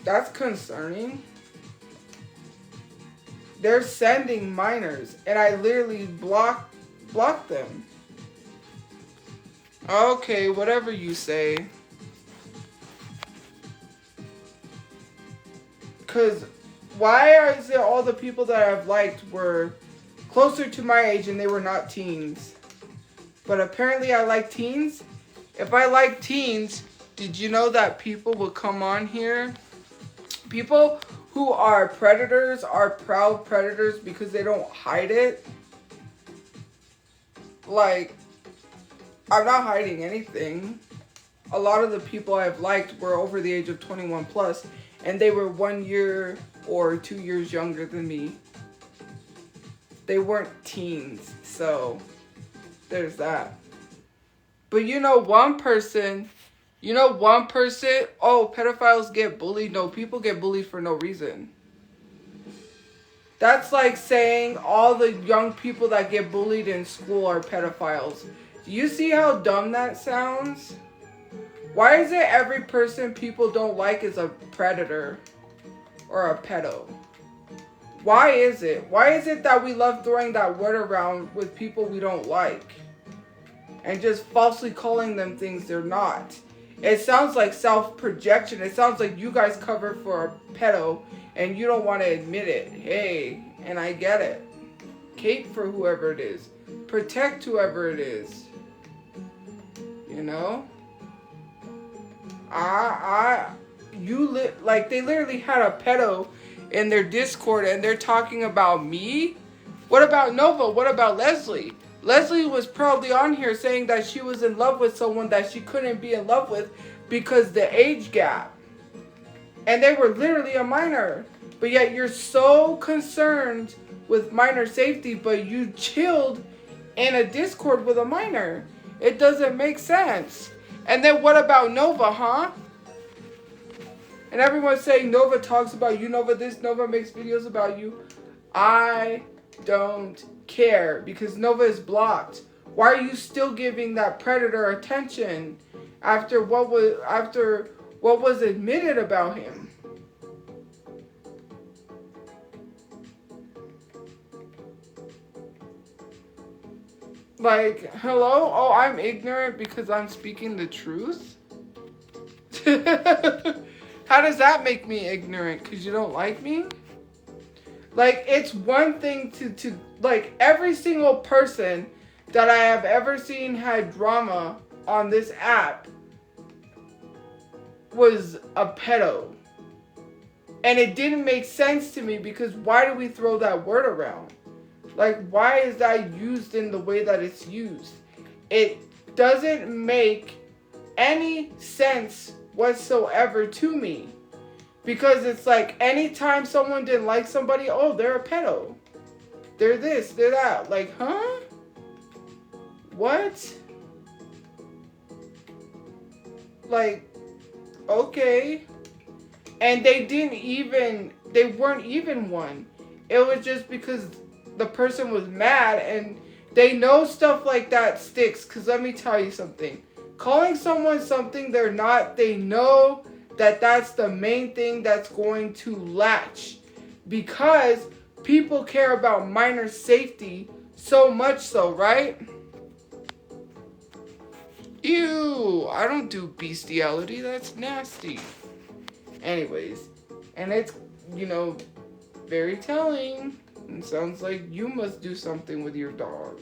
That's concerning. They're sending minors, and I literally block them. Okay, whatever you say. Because why is it all the people that I've liked were closer to my age and they were not teens? But apparently I like teens. If I like teens, did you know that people will come on here? People who are predators are proud predators because they don't hide it. Like, I'm not hiding anything. A lot of the people I've liked were over the age of 21 plus, and they were 1 year or 2 years younger than me. They weren't teens, so there's that. But one person, oh, pedophiles get bullied. No, people get bullied for no reason. That's like saying all the young people that get bullied in school are pedophiles. Do you see how dumb that sounds? Why is it every person people don't like is a predator or a pedo? Why is it? Why is it that we love throwing that word around with people we don't like? And just falsely calling them things they're not. It sounds like self-projection. It sounds like you guys cover for a pedo and you don't want to admit it. Hey, and I get it. Cape for whoever it is. Protect whoever it is. You know? Like they literally had a pedo in their Discord and they're talking about me. What about Nova? What about Leslie? Leslie was probably on here saying that she was in love with someone that she couldn't be in love with because the age gap. And they were literally a minor. But yet you're so concerned with minor safety, but you chilled in a Discord with a minor. It doesn't make sense. And then what about Nova, huh? And everyone's saying Nova talks about you, Nova this, Nova makes videos about you. I don't care because Nova is blocked. Why are you still giving that predator attention after what was admitted about him? Like, hello? Oh, I'm ignorant because I'm speaking the truth? How does that make me ignorant? Because you don't like me? Like, it's one thing to like, every single person that I have ever seen had drama on this app was a pedo. And it didn't make sense to me because why do we throw that word around? Like, why is that used in the way that it's used? It doesn't make any sense whatsoever to me. Because it's like, anytime someone didn't like somebody, oh, they're a pedo. They're this, they're that. Like, huh? What? Like, okay. And they weren't even one. It was just because the person was mad, and they know stuff like that sticks. Because let me tell you something. Calling someone something they're not, they know that that's the main thing that's going to latch. Because people care about minor safety so much so, right? Ew, I don't do bestiality. That's nasty. Anyways, and it's, you know, very telling. It sounds like you must do something with your dog.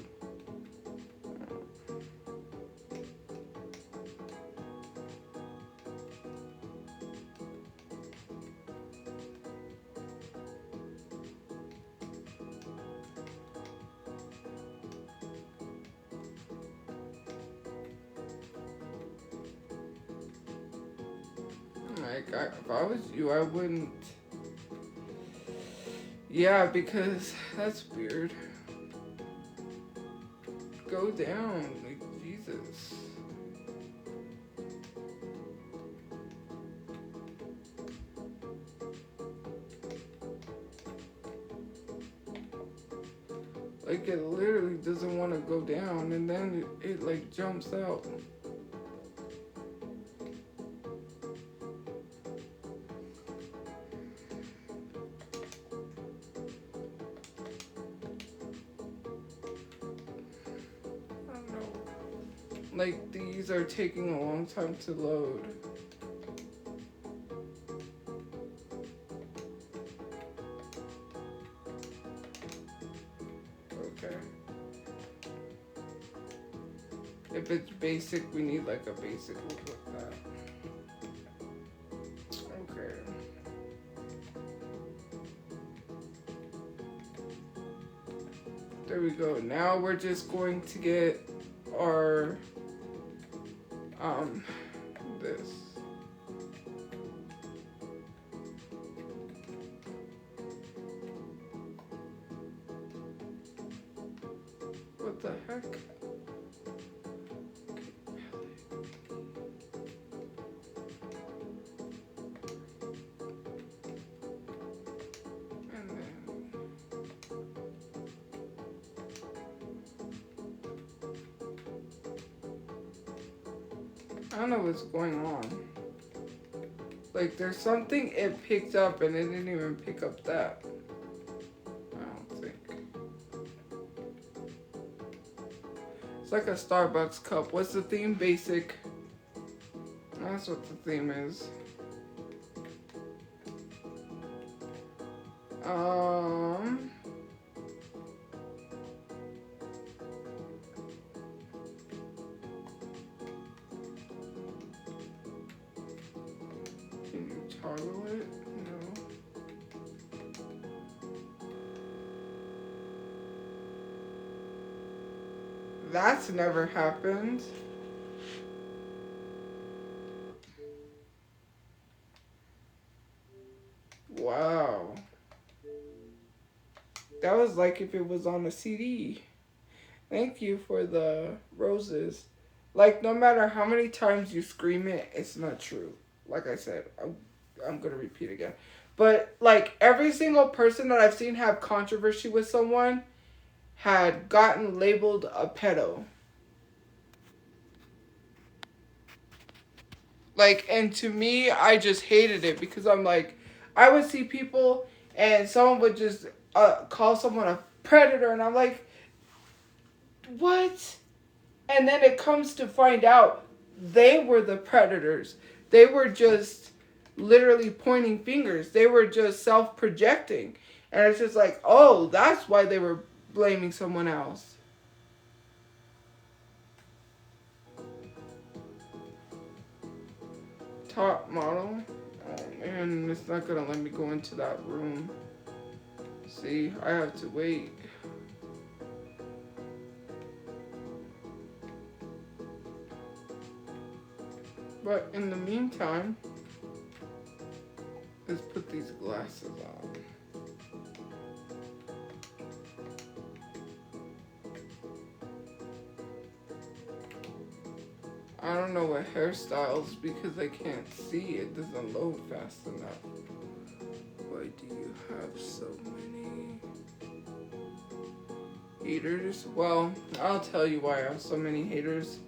Like, if I was you, I wouldn't. Yeah, because that's weird. Go down, like, Jesus. Like, it literally doesn't want to go down, and then it like jumps out. Like, these are taking a long time to load. Okay. If it's basic, we need like a basic look like that. Okay. There we go. Now we're just going to get our this. What the heck? And then I don't know what's going on. Like, there's something it picked up and it didn't even pick up that. I don't think. It's like a Starbucks cup. What's the theme? Basic. That's what the theme is. toggle it? No. That's never happened. Wow. That was like if it was on a CD. Thank you for the roses. Like, no matter how many times you scream it, it's not true. Like I said, I'm going to repeat again. But, like, every single person that I've seen have controversy with someone had gotten labeled a pedo. Like, and to me, I just hated it because I'm like, I would see people and someone would just call someone a predator, and I'm like, what? And then it comes to find out they were the predators. They were just literally pointing fingers. They were just self-projecting. And it's just like, oh, that's why they were blaming someone else. Top model. Oh man, it's not gonna let me go into that room. See, I have to wait. But in the meantime, let's put these glasses on. I don't know what hairstyles because I can't see. It doesn't load fast enough. Why do you have so many haters? Well, I'll tell you why I have so many haters.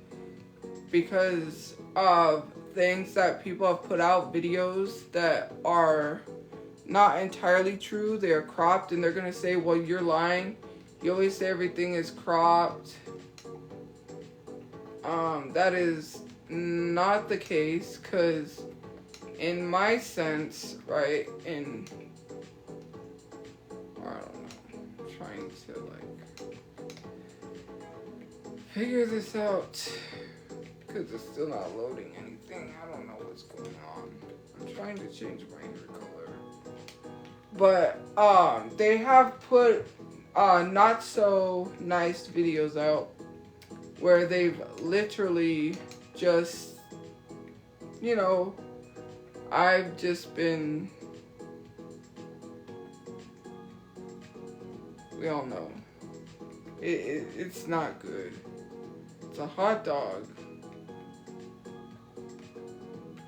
Because of things that people have put out, videos that are not entirely true. They are cropped, and they're going to say, well, you're lying. You always say everything is cropped. That is not the case, because in my sense, right, I don't know, I'm trying to, like, figure this out, because it's still not loading anything. I don't know what's going on. I'm trying to change my hair color. But, they have put, not so nice videos out where they've literally just, you know, I've just been, we all know, it's not good. It's a hot dog.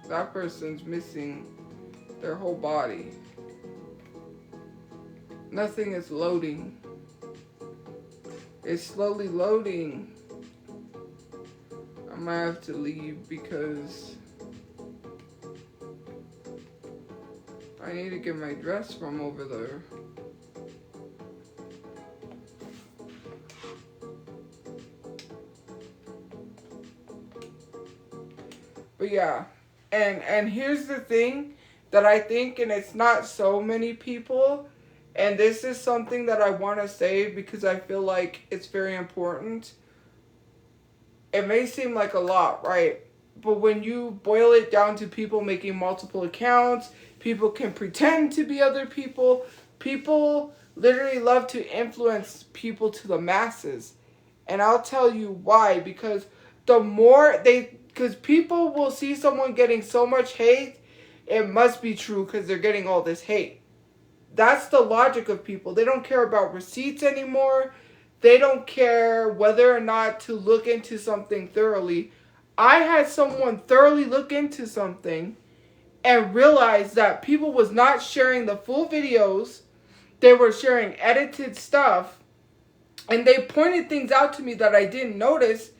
That person's missing their whole body. Nothing is loading. It's slowly loading. I might have to leave because I need to get my dress from over there. But yeah, and here's the thing that I think, and it's not so many people, and this is something that I want to say because I feel like it's very important. It may seem like a lot, right? But when you boil it down to people making multiple accounts, people can pretend to be other people. People literally love to influence people to the masses. And I'll tell you why. Because because people will see someone getting so much hate, it must be true because they're getting all this hate. That's the logic of people. They don't care about receipts anymore. They don't care whether or not to look into something thoroughly. I had someone thoroughly look into something and realize that people was not sharing the full videos. They were sharing edited stuff. And they pointed things out to me that I didn't notice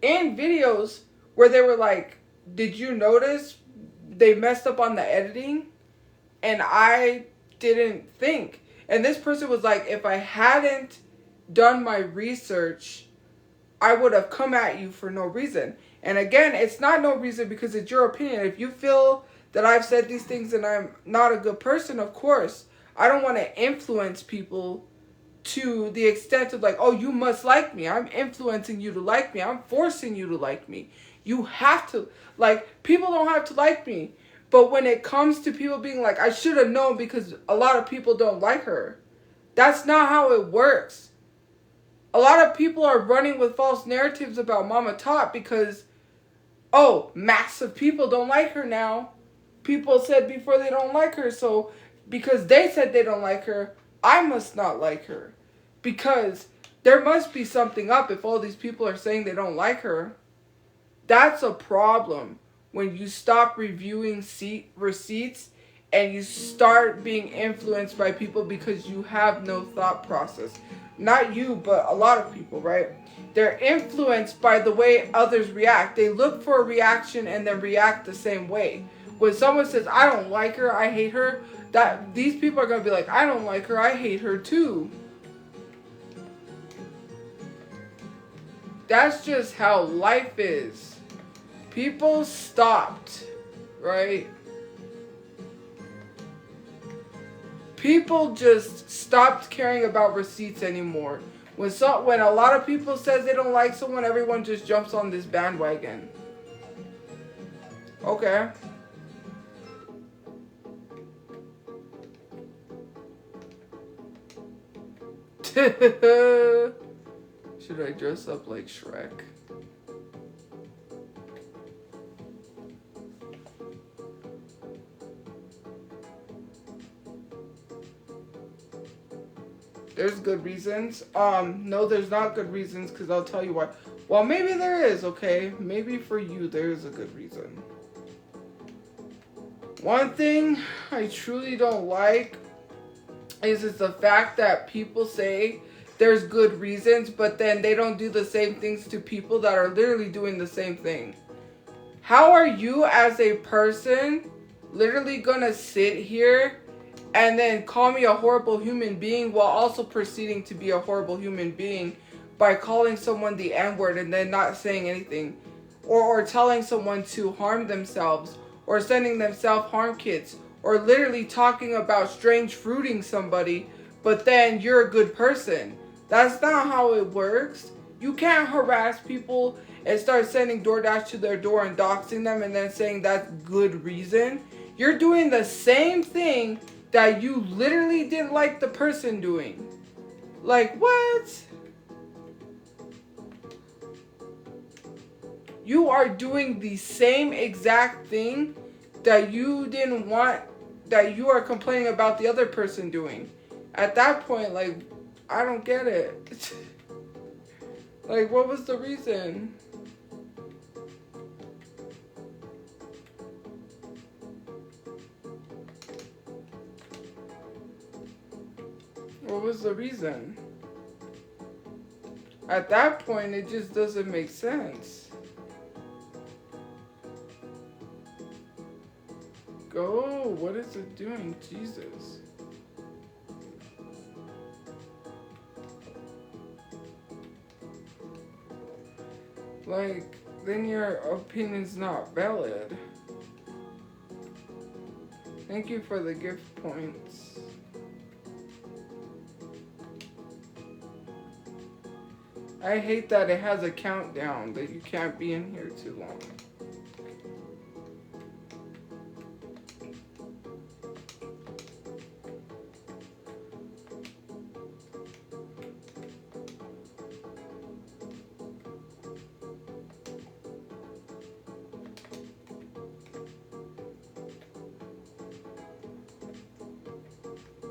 in videos where they were like, did you notice they messed up on the editing? And I didn't think. And this person was like, if I hadn't done my research, I would have come at you for no reason. And again, it's not no reason because it's your opinion. If you feel that I've said these things and I'm not a good person, of course, I don't want to influence people to the extent of like, oh, you must like me. I'm influencing you to like me. I'm forcing you to like me. You have to, like, people don't have to like me. But when it comes to people being like, I should have known because a lot of people don't like her. That's not how it works. A lot of people are running with false narratives about Mama Tot because, oh, massive people don't like her now. People said before they don't like her, so because they said they don't like her, I must not like her. Because there must be something up if all these people are saying they don't like her. That's a problem when you stop reviewing receipts and you start being influenced by people because you have no thought process. Not you, but a lot of people, right? They're influenced by the way others react. They look for a reaction and then react the same way. When someone says, I don't like her, I hate her, that these people are going to be like, I don't like her, I hate her too. That's just how life is. People stopped, right? People just stopped caring about receipts anymore. When a lot of people says they don't like someone, everyone just jumps on this bandwagon. Okay. Should I dress up like Shrek? There's good reasons. No, there's not good reasons because I'll tell you why. Well, maybe there is, okay? Maybe for you there is a good reason. One thing I truly don't like is the fact that people say there's good reasons, but then they don't do the same things to people that are literally doing the same thing. How are you as a person literally gonna sit here and then call me a horrible human being while also proceeding to be a horrible human being by calling someone the N-word and then not saying anything? Or telling someone to harm themselves, or sending them self-harm kits, or literally talking about strange fruiting somebody, but then you're a good person. That's not how it works. You can't harass people and start sending DoorDash to their door and doxing them and then saying that's good reason. You're doing the same thing that you literally didn't like the person doing. Like, what? You are doing the same exact thing that you didn't want, that you are complaining about the other person doing. At that point, like, I don't get it. Like, what was the reason? What was the reason? At that point, it just doesn't make sense. Go, what is it doing? Jesus. Like, then your opinion's not valid. Thank you for the gift points. I hate that it has a countdown that you can't be in here too long.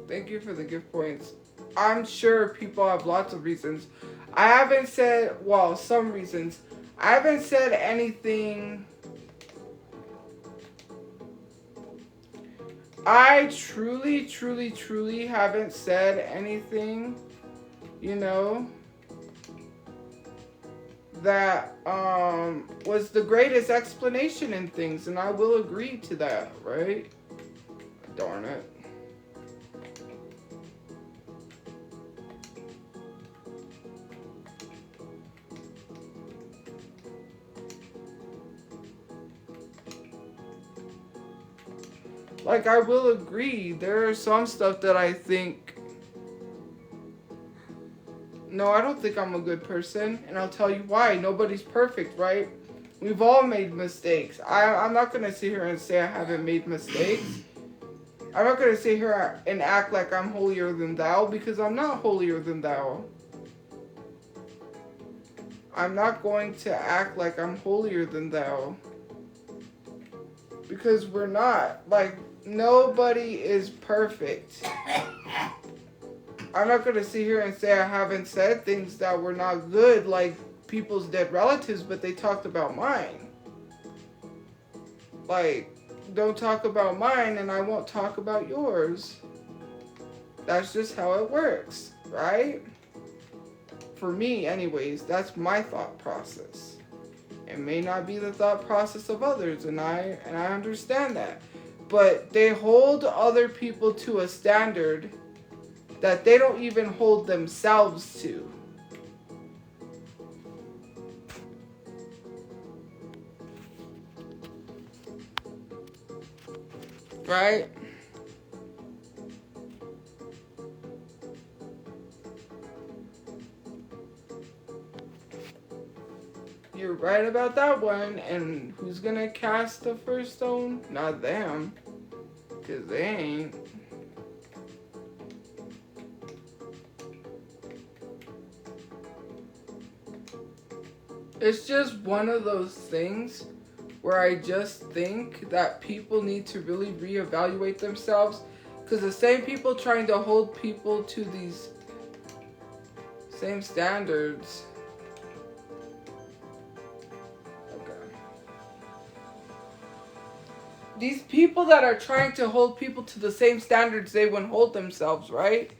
Thank you for the gift points. I'm sure people have lots of reasons. I haven't said, well, some reasons. I haven't said anything. I truly haven't said anything, you know, that was the greatest explanation in things, and I will agree to that, right? Darn it. Like, I will agree, there are some stuff that I think, no, I don't think I'm a good person, and I'll tell you why. Nobody's perfect, right? We've all made mistakes. I'm not going to sit here and say I haven't made mistakes. I'm not going to sit here and act like I'm holier than thou, because I'm not holier than thou. I'm not going to act like I'm holier than thou. Because we're not. Like, nobody is perfect. I'm not going to sit here and say I haven't said things that were not good, like people's dead relatives, but they talked about mine. Like, don't talk about mine and I won't talk about yours. That's just how it works, right? For me, anyways, that's my thought process. It may not be the thought process of others, and I understand that. But they hold other people to a standard that they don't even hold themselves to. Right? You're right about that one. And who's gonna cast the first stone? Not them. Because they ain't. It's just one of those things where I just think that people need to really reevaluate themselves, because the same people trying to hold people to these same standards. Okay. These people that are trying to hold people to the same standards they wouldn't hold themselves, right?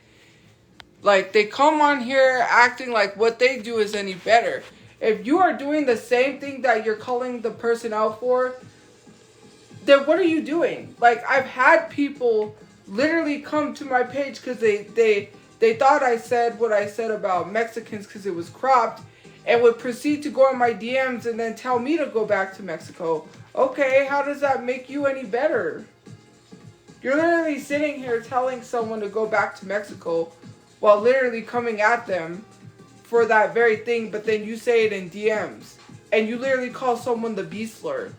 Like, they come on here acting like what they do is any better. If you are doing the same thing that you're calling the person out for, then what are you doing? Like, I've had people literally come to my page because they thought I said what I said about Mexicans because it was cropped, and would proceed to go in my DMs and then tell me to go back to Mexico. Okay, how does that make you any better? You're literally sitting here telling someone to go back to Mexico while literally coming at them for that very thing, but then you say it in DMs. And you literally call someone the B slur.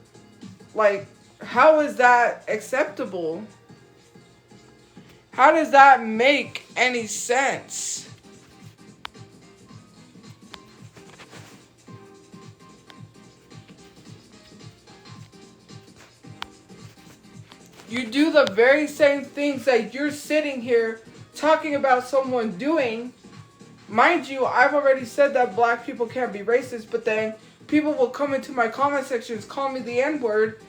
Like, how is that acceptable? How does that make any sense? You do the very same things that you're sitting here talking about someone doing. Mind you, I've already said that black people can't be racist, but then people will come into my comment sections, call me the N-word,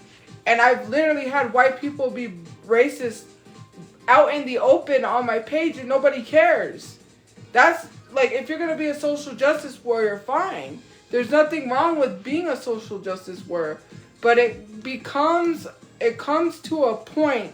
and I've literally had white people be racist out in the open on my page, and nobody cares. That's, like, if you're going to be a social justice warrior, fine. There's nothing wrong with being a social justice warrior, but it comes to a point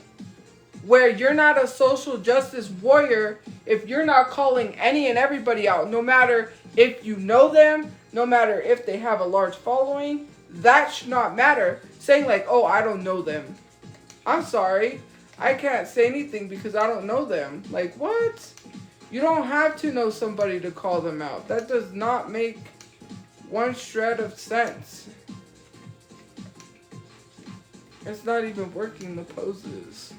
where you're not a social justice warrior if you're not calling any and everybody out, no matter if you know them, no matter if they have a large following. That should not matter. Saying like, oh, I don't know them. I'm sorry. I can't say anything because I don't know them. Like, what? You don't have to know somebody to call them out. That does not make one shred of sense. It's not even working the poses.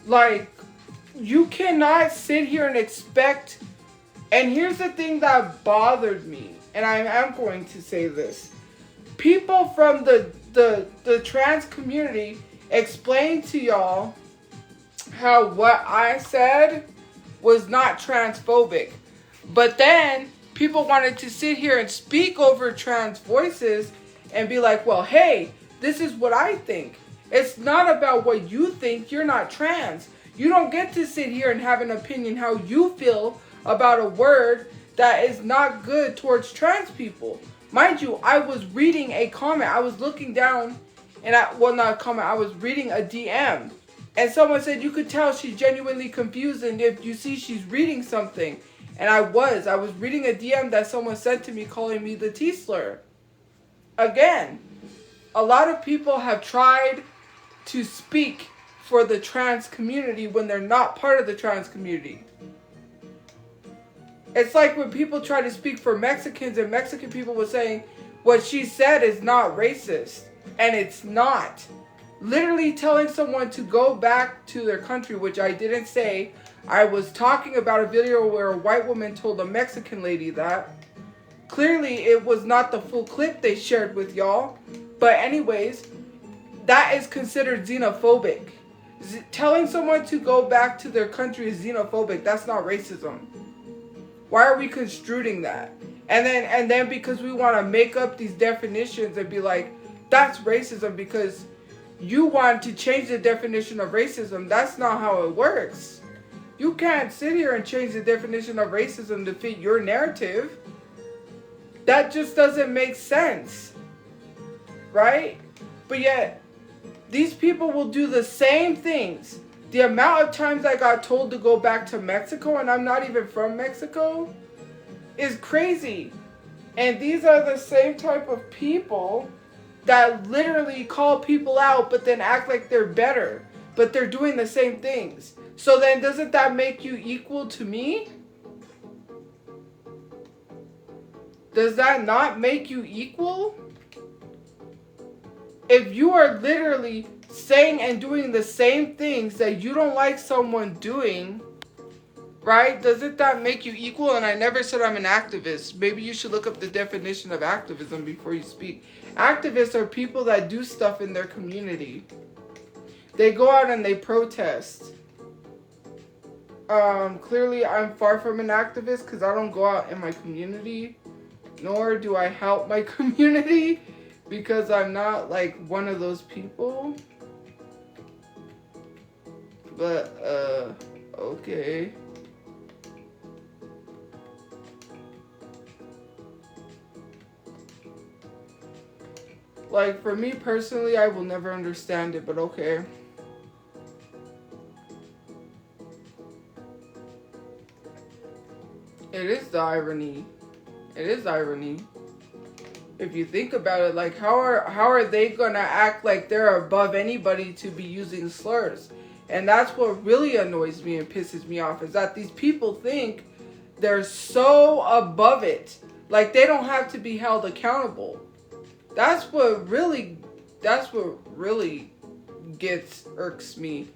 Like, you cannot sit here and expect, and here's the thing that bothered me, and I am going to say this. People from the trans community explained to y'all how what I said was not transphobic. But then people wanted to sit here and speak over trans voices and be like, well, hey, this is what I think. It's not about what you think. You're not trans. You don't get to sit here and have an opinion how you feel about a word that is not good towards trans people. Mind you, I was reading a comment. I was looking down and not a comment. I was reading a DM. And someone said you could tell she's genuinely confused and if you see she's reading something. And I was reading a DM that someone sent to me calling me the T slur. Again, a lot of people have tried to speak for the trans community when they're not part of the trans community. It's like when people try to speak for Mexicans and Mexican people were saying what she said is not racist. And it's not. Literally telling someone to go back to their country, which I didn't say. I was talking about a video where a white woman told a Mexican lady that. Clearly, it was not the full clip they shared with y'all. But anyways, that is considered xenophobic. Telling someone to go back to their country is xenophobic. That's not racism. Why are we construing that? And then because we want to make up these definitions and be like, that's racism because you want to change the definition of racism. That's not how it works. You can't sit here and change the definition of racism to fit your narrative. That just doesn't make sense. Right? But yet, these people will do the same things. The amount of times I got told to go back to Mexico, and I'm not even from Mexico, is crazy. And these are the same type of people that literally call people out, but then act like they're better. But they're doing the same things. So then doesn't that make you equal to me? Does that not make you equal? If you are literally saying and doing the same things that you don't like someone doing, right? Doesn't that make you equal? And I never said I'm an activist. Maybe you should look up the definition of activism before you speak. Activists are people that do stuff in their community. They go out and they protest. Clearly I'm far from an activist because I don't go out in my community, nor do I help my community because I'm not like one of those people. But, okay. Like, for me personally, I will never understand it, but okay. It is the irony. It is irony. If you think about it, like, how are they gonna act like they're above anybody to be using slurs? And that's what really annoys me and pisses me off, is that these people think they're so above it. Like, they don't have to be held accountable. That's what really irks me,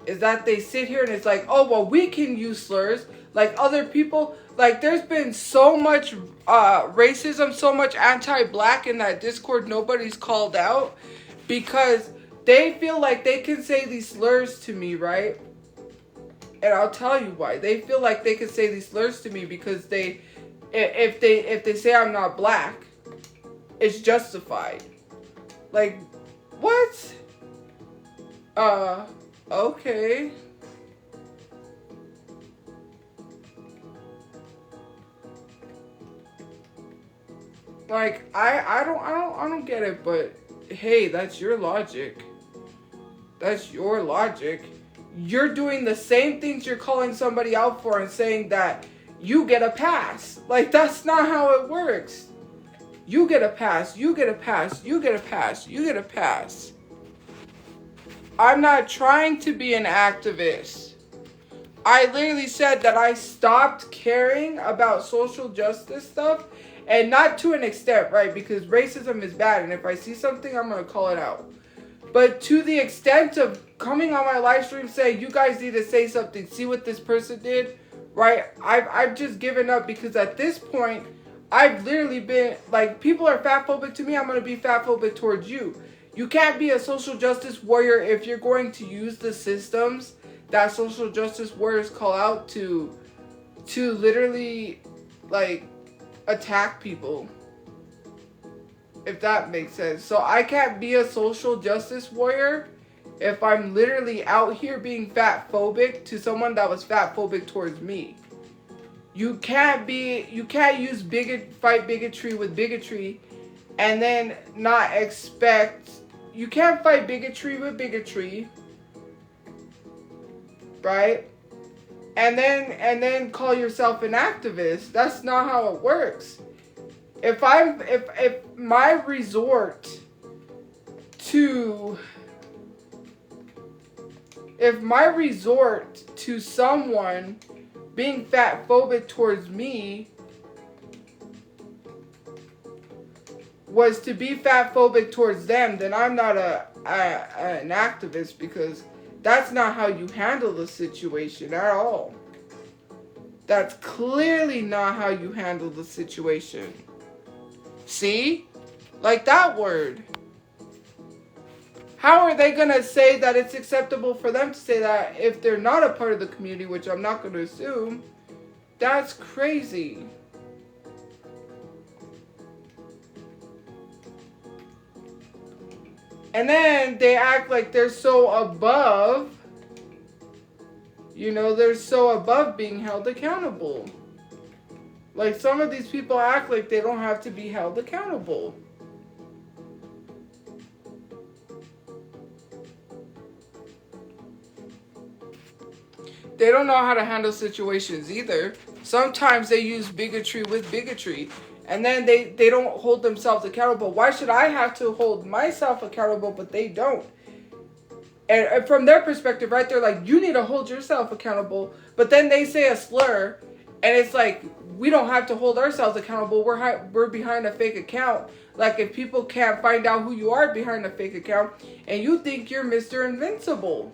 is that they sit here and it's like, oh, well, we can use slurs like other people. Like, there's been so much racism, so much anti-black in that Discord nobody's called out because they feel like they can say these slurs to me, right? And I'll tell you why. They feel like they can say these slurs to me because if they say I'm not black, it's justified. Like, what? Okay. Like, I don't get it, but hey, that's your logic. That's your logic. You're doing the same things you're calling somebody out for and saying that you get a pass. Like, that's not how it works. You get a pass, you get a pass, you get a pass, you get a pass. I'm not trying to be an activist. I literally said that I stopped caring about social justice stuff, and not to an extent, right? Because racism is bad, and if I see something, I'm going to call it out. But to the extent of coming on my live stream saying, you guys need to say something, see what this person did, right? I've just given up because at this point, I've literally been, like, people are fatphobic to me, I'm going to be fatphobic towards you. You can't be a social justice warrior if you're going to use the systems that social justice warriors call out to literally, like, attack people. If that makes sense. So I can't be a social justice warrior if I'm literally out here being fatphobic to someone that was fatphobic towards me. You can't use fight bigotry with bigotry and then not expect, you can't fight bigotry with bigotry, right? And then call yourself an activist. That's not how it works. If my resort to if my resort to someone being fat phobic towards me was to be fat phobic towards them, then I'm not an activist, because that's not how you handle the situation at all. That's clearly not how you handle the situation. See? Like that word. How are they going to say that it's acceptable for them to say that if they're not a part of the community, which I'm not going to assume? That's crazy. And then they act like they're so above. You know, they're so above being held accountable. Like, some of these people act like they don't have to be held accountable. They don't know how to handle situations either. Sometimes they use bigotry with bigotry. And then they don't hold themselves accountable. Why should I have to hold myself accountable, but they don't? And from their perspective, right, they're like, you need to hold yourself accountable. But then they say a slur, and it's like, we don't have to hold ourselves accountable. We're behind a fake account. Like, if people can't find out who you are behind a fake account, and you think you're Mr. Invincible.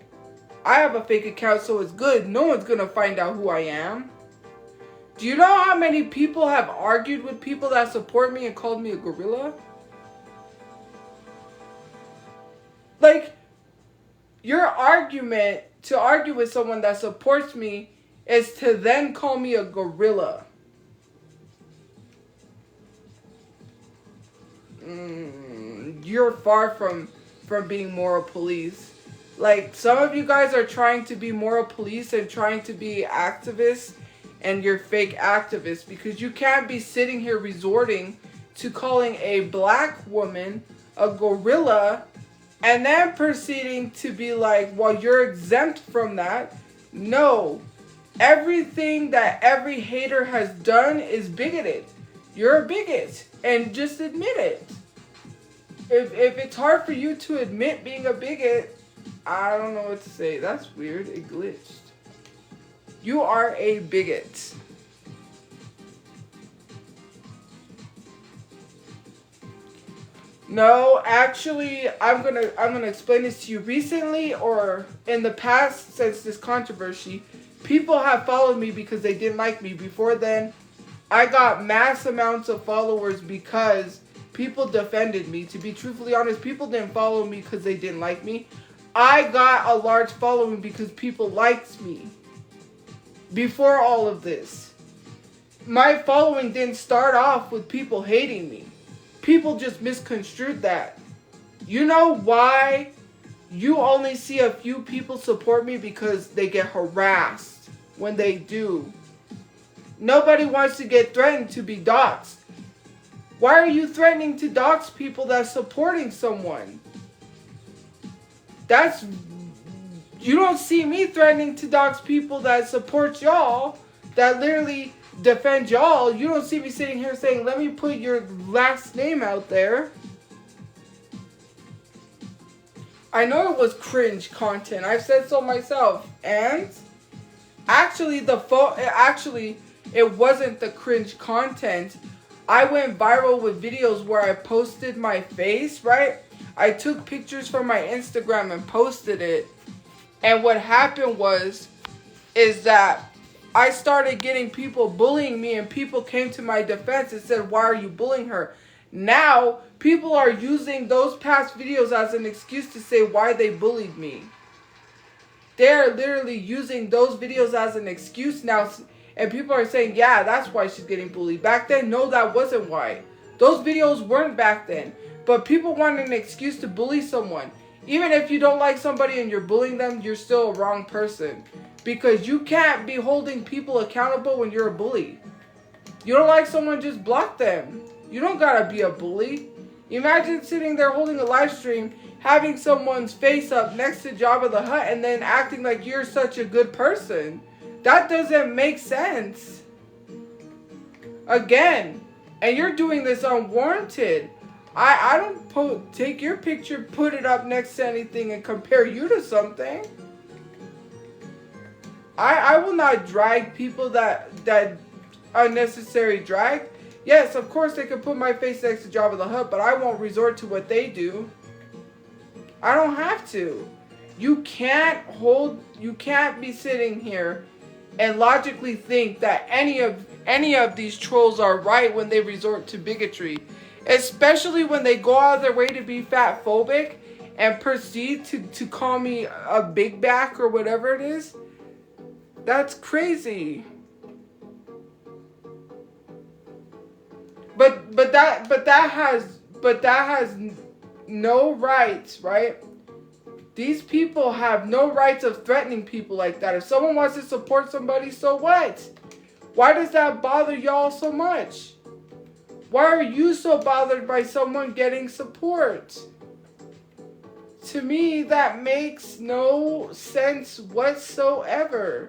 I have a fake account, so it's good. No one's going to find out who I am. Do you know how many people have argued with people that support me and called me a gorilla? Like, your argument to argue with someone that supports me is to then call me a gorilla. You're far from being moral police. Like, some of you guys are trying to be moral police and trying to be activists, and you're fake activists, because you can't be sitting here resorting to calling a black woman a gorilla and then proceeding to be like, well, you're exempt from that. No. Everything that every hater has done is bigoted. You're a bigot, and just admit it. If it's hard for you to admit being a bigot, I don't know what to say. That's weird. It glitched. You are a bigot. No, actually, I'm gonna explain this to you. Recently, or in the past, since this controversy, people have followed me because they didn't like me. Before then, I got mass amounts of followers because people defended me. To be truthfully honest, people didn't follow me because they didn't like me. I got a large following because people liked me. Before all of this, my following didn't start off with people hating me. People just misconstrued that. You know why you only see a few people support me? Because they get harassed when they do. Nobody wants to get threatened to be doxxed. Why are you threatening to dox people that's supporting someone? You don't see me threatening to dox people that support y'all, that literally defend y'all. You don't see me sitting here saying, let me put your last name out there. I know it was cringe content. I've said so myself. And actually, it wasn't the cringe content. I went viral with videos where I posted my face, right? I took pictures from my Instagram and posted it. And what happened is that I started getting people bullying me, and people came to my defense and said, why are you bullying her? Now, people are using those past videos as an excuse to say why they bullied me. They're literally using those videos as an excuse now, and people are saying, yeah, that's why she's getting bullied. Back then, no, that wasn't why. Those videos weren't back then. But people want an excuse to bully someone. Even if you don't like somebody and you're bullying them, you're still a wrong person. Because you can't be holding people accountable when you're a bully. You don't like someone, just block them. You don't gotta be a bully. Imagine sitting there holding a live stream, having someone's face up next to Jabba the Hutt, and then acting like you're such a good person. That doesn't make sense. Again, and you're doing this unwarranted. I don't take your picture, put it up next to anything, and compare you to something. I will not drag people that unnecessary drag. Yes, of course they could put my face next to Jabba the Hutt, but I won't resort to what they do. I don't have to. You can't be sitting here and logically think that any of these trolls are right when they resort to bigotry. Especially when they go out of their way to be fat phobic and proceed to call me a big back or whatever it is. That's crazy. But that has no rights, right? These people have no rights of threatening people like that. If someone wants to support somebody, so what? Why does that bother y'all so much? Why are you so bothered by someone getting support? To me, that makes no sense whatsoever.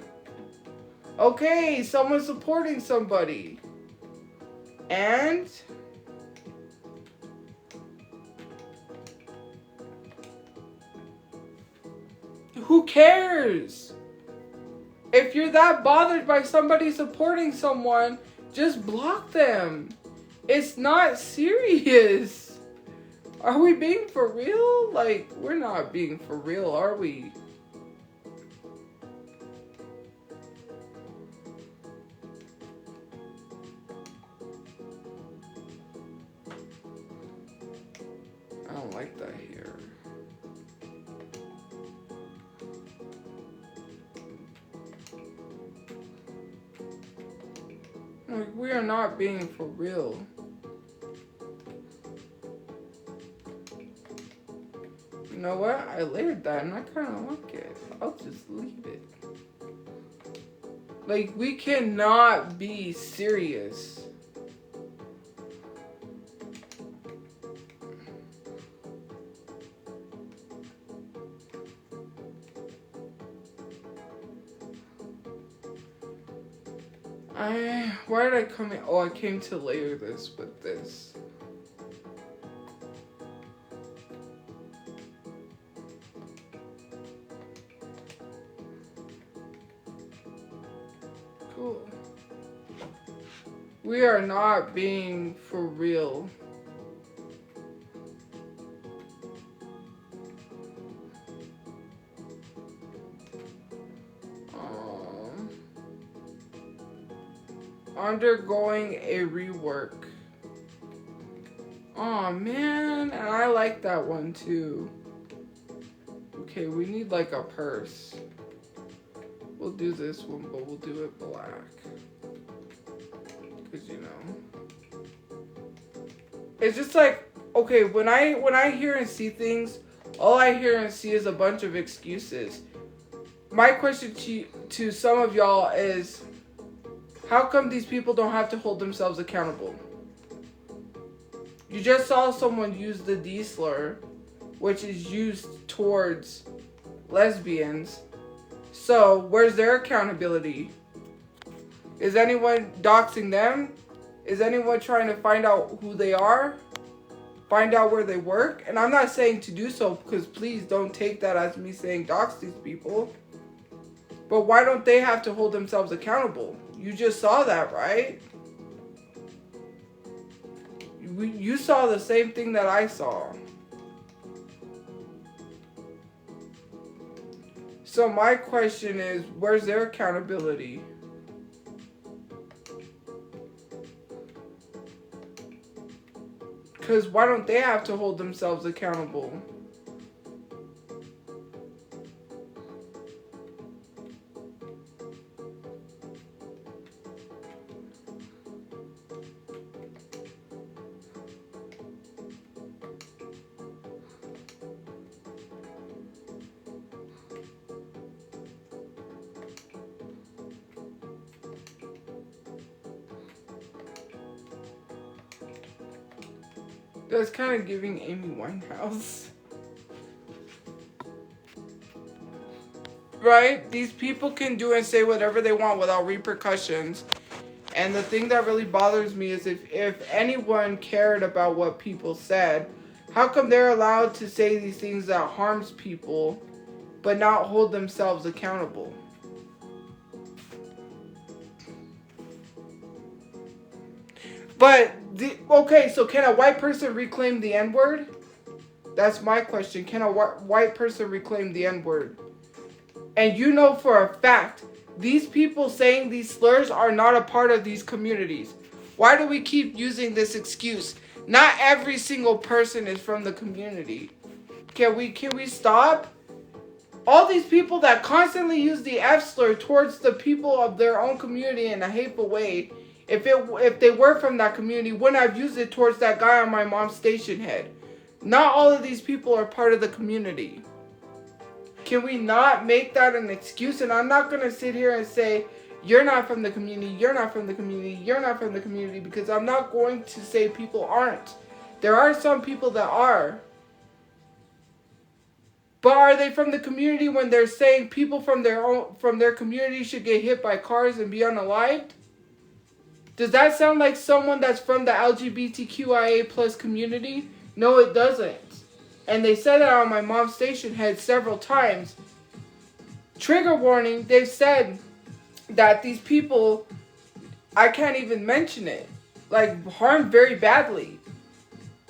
Okay, someone's supporting somebody. And who cares? If you're that bothered by somebody supporting someone, just block them. It's not serious. Are we being for real? Like, we're not being for real, are we? I don't like that here. Like, we are not being for real. You know what? I layered that and I kind of like it. I'll just leave it. Like, we cannot be serious. Why did I come in? Oh, I came to layer this with this. Cool. We are not being for real. Undergoing a rework. Oh man, and I like that one too. Okay, we need like a purse. We'll do this one, but we'll do it black. Cause you know. It's just like, okay, when I hear and see things, all I hear and see is a bunch of excuses. My question to some of y'all is, how come these people don't have to hold themselves accountable? You just saw someone use the D slur, which is used towards lesbians. So, where's their accountability? Is anyone doxing them? Is anyone trying to find out who they are? Find out where they work? And I'm not saying to do so, because please don't take that as me saying dox these people. But why don't they have to hold themselves accountable? You just saw that, right? You saw the same thing that I saw. So my question is, where's their accountability? Because why don't they have to hold themselves accountable? That's kind of giving Amy Winehouse. Right? These people can do and say whatever they want without repercussions. And the thing that really bothers me is if anyone cared about what people said, how come they're allowed to say these things that harms people, but not hold themselves accountable? But, okay, so can a white person reclaim the N-word? That's my question. Can a white person reclaim the N-word? And you know for a fact, these people saying these slurs are not a part of these communities. Why do we keep using this excuse? Not every single person is from the community. Can we stop? All these people that constantly use the F slur towards the people of their own community in a hateful way, if they were from that community, wouldn't have used it towards that guy on my mom's station head. Not all of these people are part of the community. Can we not make that an excuse? And I'm not going to sit here and say, you're not from the community, you're not from the community, you're not from the community, because I'm not going to say people aren't. There are some people that are. But are they from the community when they're saying people from their community should get hit by cars and be unalived? Does that sound like someone that's from the LGBTQIA plus community? No, it doesn't. And they said that on my mom's station head several times. Trigger warning, they've said that these people, I can't even mention it, like harm very badly.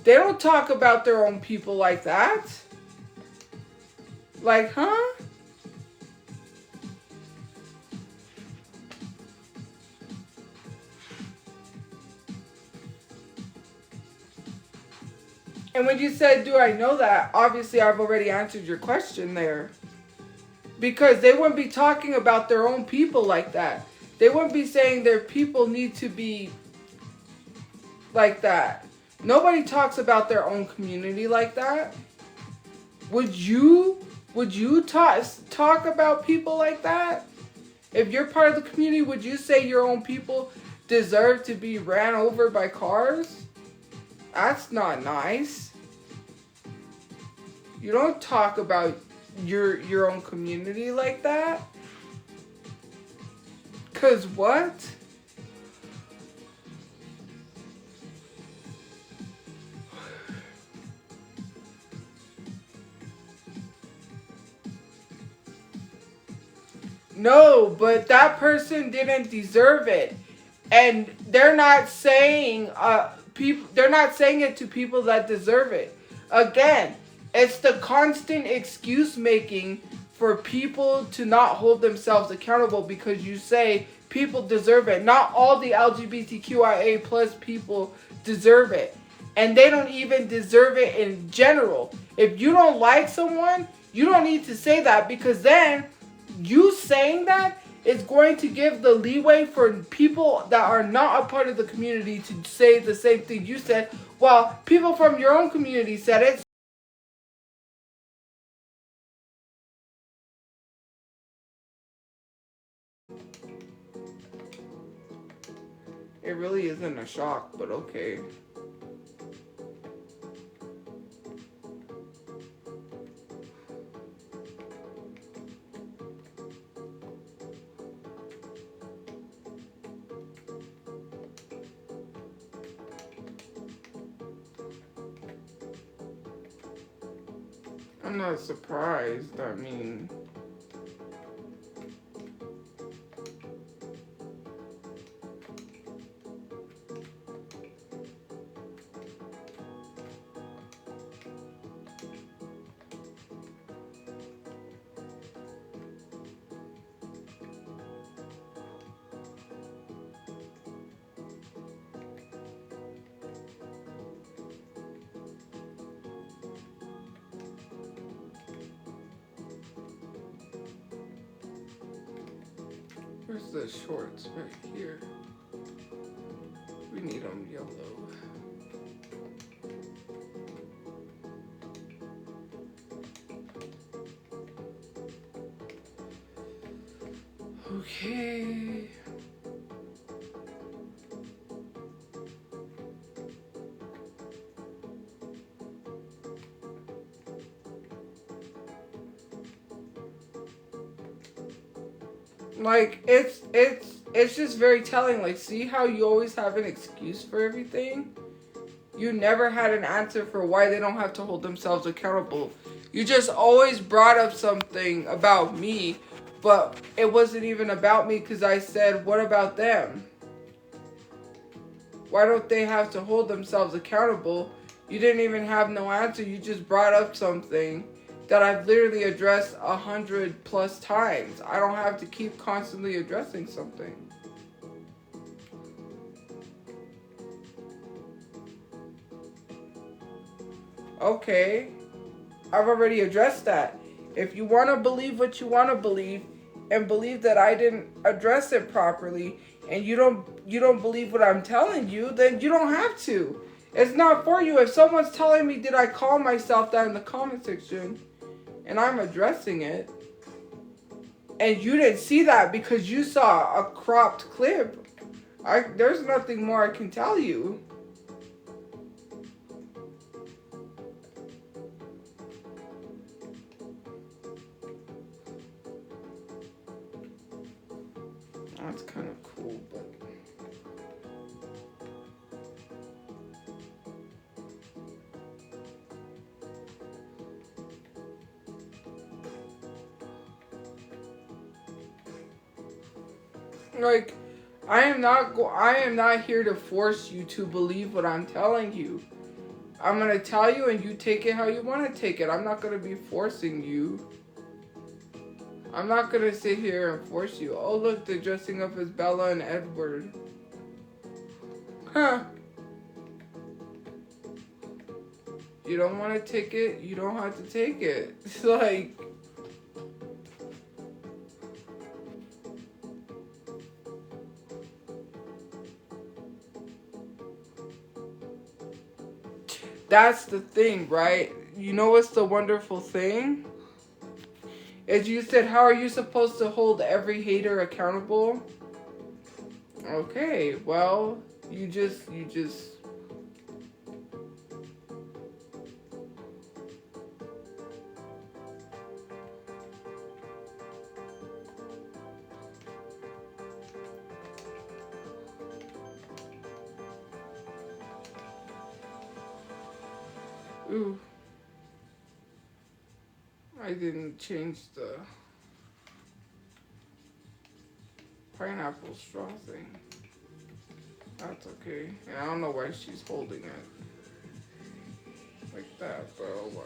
They don't talk about their own people like that. Like, huh? And when you said, do I know that? Obviously, I've already answered your question there. Because they wouldn't be talking about their own people like that. They wouldn't be saying their people need to be like that. Nobody talks about their own community like that. Would you talk about people like that? If you're part of the community, would you say your own people deserve to be ran over by cars? That's not nice. You don't talk about your own community like that. 'Cause what? No, but that person didn't deserve it. And they're not saying they're not saying it to people that deserve it. Again, it's the constant excuse making for people to not hold themselves accountable because you say people deserve it. Not all the LGBTQIA plus people deserve it. And they don't even deserve it in general. If you don't like someone, you don't need to say that, because then you saying that is going to give the leeway for people that are not a part of the community to say the same thing you said. Well, people from your own community said it. It really isn't a shock, but okay. I'm not surprised. I mean, where's the shorts? Right here. We need them yellow. Okay. Like, it's just very telling. Like, see how you always have an excuse for everything? You never had an answer for why they don't have to hold themselves accountable. You just always brought up something about me, but it wasn't even about me because I said, what about them? Why don't they have to hold themselves accountable? You didn't even have no answer. You just brought up something that I've literally addressed 100+ times. I don't have to keep constantly addressing something. Okay, I've already addressed that. If you want to believe what you want to believe and believe that I didn't address it properly and you don't believe what I'm telling you, then you don't have to. It's not for you. If someone's telling me, did I call myself that in the comment section, and I'm addressing it, and you didn't see that because you saw a cropped clip, there's nothing more I can tell you. That's kind of cool, but... Like, I am not here to force you to believe what I'm telling you. I'm going to tell you and you take it how you want to take it. I'm not going to be forcing you. I'm not going to sit here and force you. Oh, look, they're dressing up as Bella and Edward. Huh. You don't want to take it, you don't have to take it. It's like... That's the thing, right? You know what's the wonderful thing? Is you said, how are you supposed to hold every hater accountable? Okay, well, you just... Ooh. I didn't change the pineapple straw thing. That's okay. And I don't know why she's holding it like that, but oh well.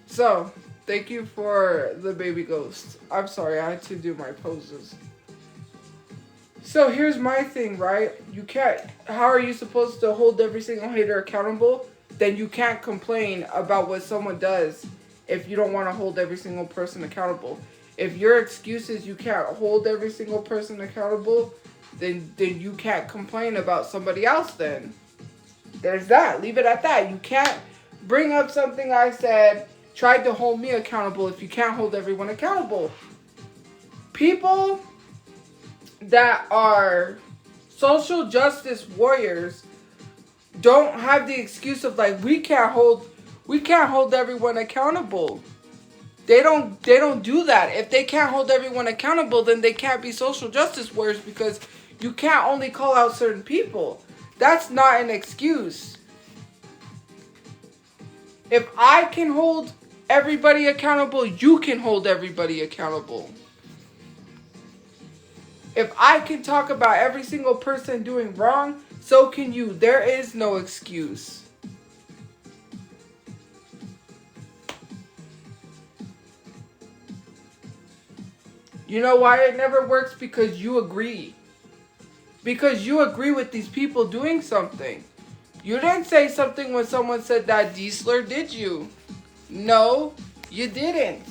So, thank you for the baby ghost. I'm sorry, I had to do my poses. So here's my thing, right? You can't, how are you supposed to hold every single hater accountable? Then you can't complain about what someone does if you don't want to hold every single person accountable. If your excuse is you can't hold every single person accountable, then you can't complain about somebody else then. There's that. Leave it at that. You can't bring up something I said, tried to hold me accountable if you can't hold everyone accountable. People that are social justice warriors don't have the excuse of like we can't hold everyone accountable. They don't do that. If they can't hold everyone accountable, then they can't be social justice warriors because you can't only call out certain people. That's not an excuse. If I can hold everybody accountable, you can hold everybody accountable. If I can talk about every single person doing wrong, so can you. There is no excuse. You know why it never works? Because you agree. Because you agree with these people doing something. You didn't say something when someone said that D-slur, did you? No, you didn't.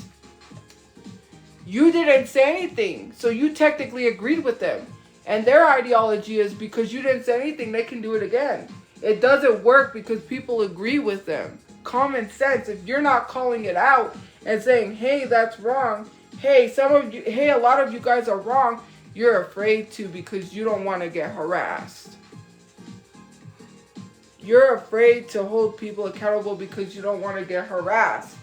You didn't say anything, so you technically agreed with them. And their ideology is because you didn't say anything, they can do it again. It doesn't work because people agree with them. Common sense, if you're not calling it out and saying, hey, that's wrong. Hey, a lot of you guys are wrong. You're afraid to because you don't want to get harassed. You're afraid to hold people accountable because you don't want to get harassed.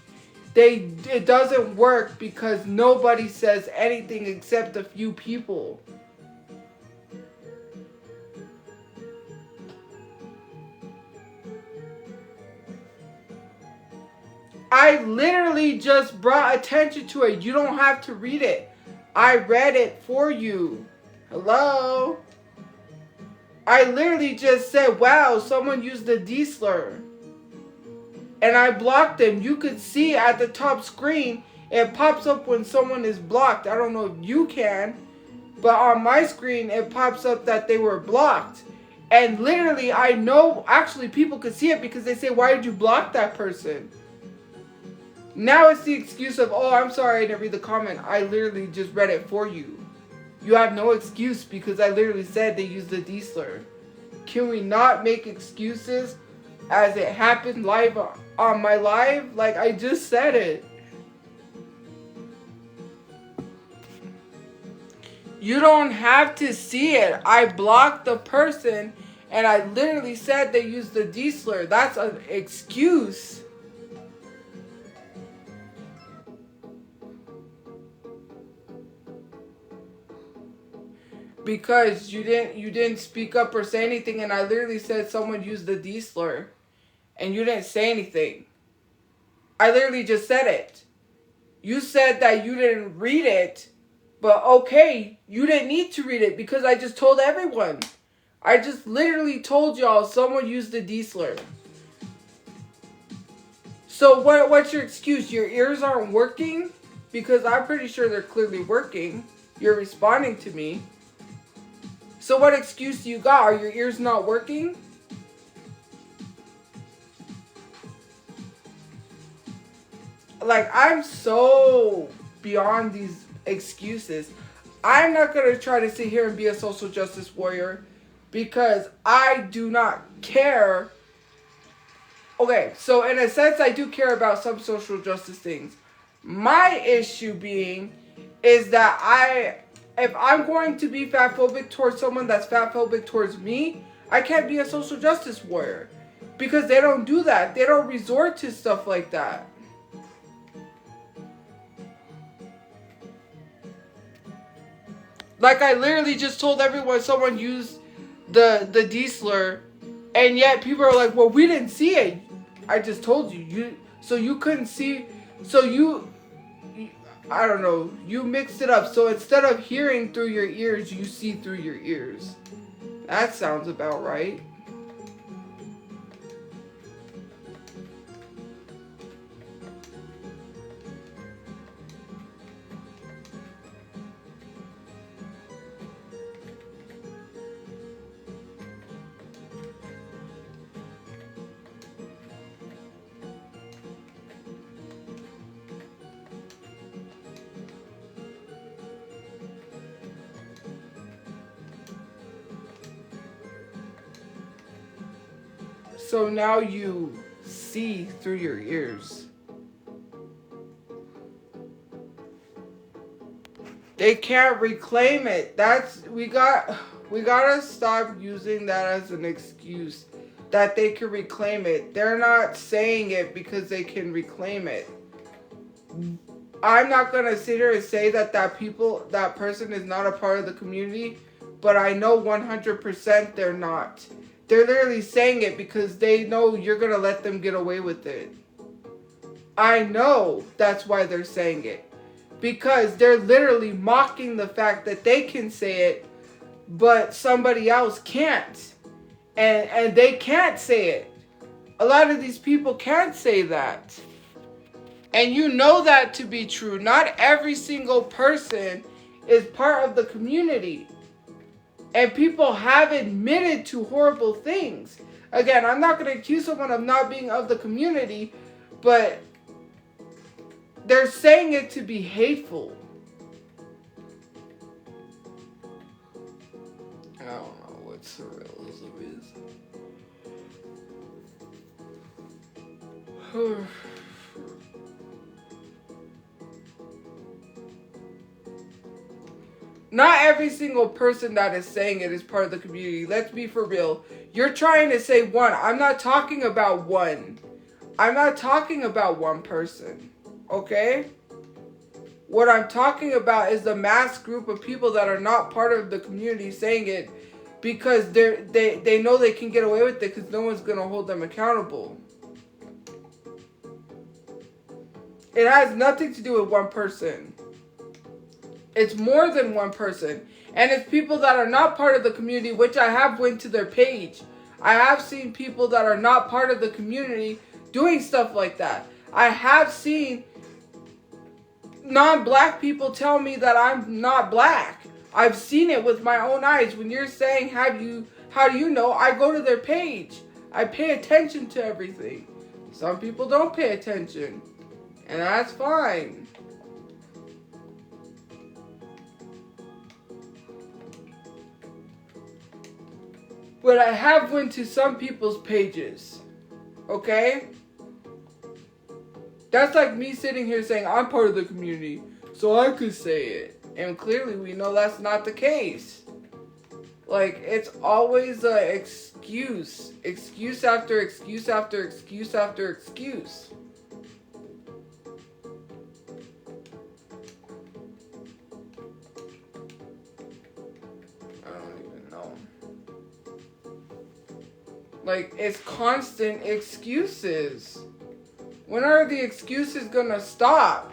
It doesn't work because nobody says anything except a few people. I literally just brought attention to it. You don't have to read it. I read it for you. Hello? I literally just said, wow, someone used the D slur. And I blocked them. You could see at the top screen, it pops up when someone is blocked. I don't know if you can, but on my screen, it pops up that they were blocked. And literally, I know, actually, people could see it because they say, why did you block that person? Now it's the excuse of, oh, I'm sorry, I didn't read the comment. I literally just read it for you. You have no excuse because I literally said they used the D slur. Can we not make excuses as it happened live on my live? Like, I just said it. You don't have to see it. I blocked the person and I literally said they used the D slur. That's an excuse. Because you didn't speak up or say anything, and I literally said someone used the D slur and you didn't say anything. I literally just said it. You said that you didn't read it, but okay, you didn't need to read it because I just told everyone. I just literally told y'all someone used the D slur. So what's your excuse? Your ears aren't working? Because I'm pretty sure they're clearly working. You're responding to me. So what excuse do you got? Are your ears not working? Like, I'm so beyond these excuses. I'm not going to try to sit here and be a social justice warrior because I do not care. Okay, so in a sense, I do care about some social justice things. My issue being is that if I'm going to be fatphobic towards someone that's fatphobic towards me, I can't be a social justice warrior. Because they don't do that. They don't resort to stuff like that. Like, I literally just told everyone someone used the D slur, and yet people are like, well, we didn't see it. I just told you. So you couldn't see. So you I don't know, you mixed it up. So instead of hearing through your ears, you see through your ears. That sounds about right. So now you see through your ears. They can't reclaim it. We gotta stop using that as an excuse that they can reclaim it. They're not saying it because they can reclaim it. I'm not gonna sit here and say that that person is not a part of the community, but I know 100% they're not. They're literally saying it because they know you're going to let them get away with it. I know that's why they're saying it. Because they're literally mocking the fact that they can say it, but somebody else can't. And they can't say it. A lot of these people can't say that. And you know that to be true. Not every single person is part of the community. And people have admitted to horrible things. Again, I'm not going to accuse someone of not being of the community, but they're saying it to be hateful. I don't know what surrealism is. Not every single person that is saying it is part of the community. Let's be for real. You're trying to say one. I'm not talking about one. I'm not talking about one person. Okay? What I'm talking about is the mass group of people that are not part of the community saying it because they know they can get away with it because no one's going to hold them accountable. It has nothing to do with one person. It's more than one person. And it's people that are not part of the community, which I have went to their page. I have seen people that are not part of the community doing stuff like that. I have seen non-black people tell me that I'm not black. I've seen it with my own eyes. When you're saying, how do you know? I go to their page. I pay attention to everything. Some people don't pay attention. And that's fine. But I have went to some people's pages. Okay? That's like me sitting here saying I'm part of the community, so I could say it. And clearly we know that's not the case. Like, it's always an excuse. Excuse after excuse after excuse after excuse. I don't even know. Like, it's constant excuses. When are the excuses gonna stop?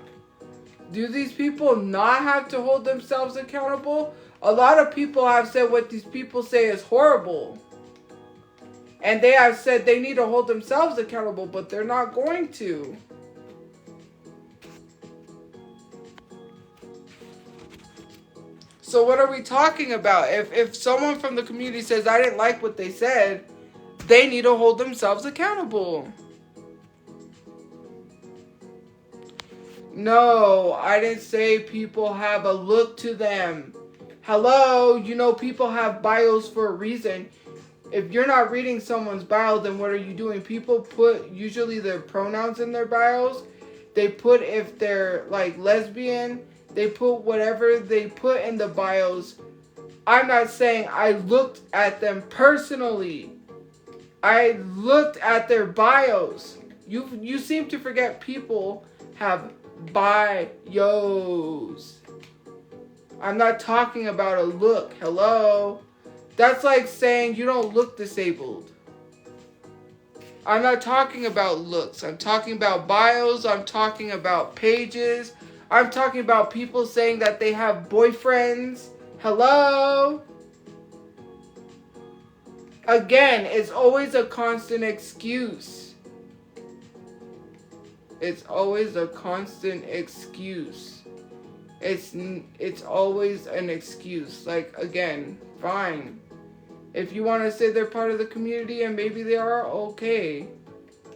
Do these people not have to hold themselves accountable? A lot of people have said what these people say is horrible. And they have said they need to hold themselves accountable, but they're not going to. So what are we talking about? If someone from the community says, I didn't like what they said, they need to hold themselves accountable. No, I didn't say people have a look to them. Hello, you know people have bios for a reason. If you're not reading someone's bio, then what are you doing? People put usually their pronouns in their bios. They put if they're like lesbian, they put whatever they put in the bios. I'm not saying I looked at them personally. I looked at their bios. You seem to forget people have bios. I'm not talking about a look. Hello? That's like saying you don't look disabled. I'm not talking about looks. I'm talking about bios. I'm talking about pages. I'm talking about people saying that they have boyfriends. Hello? Again, it's always a constant excuse. It's always a constant excuse. It's always an excuse. Like, again, fine. If you want to say they're part of the community and maybe they are, okay.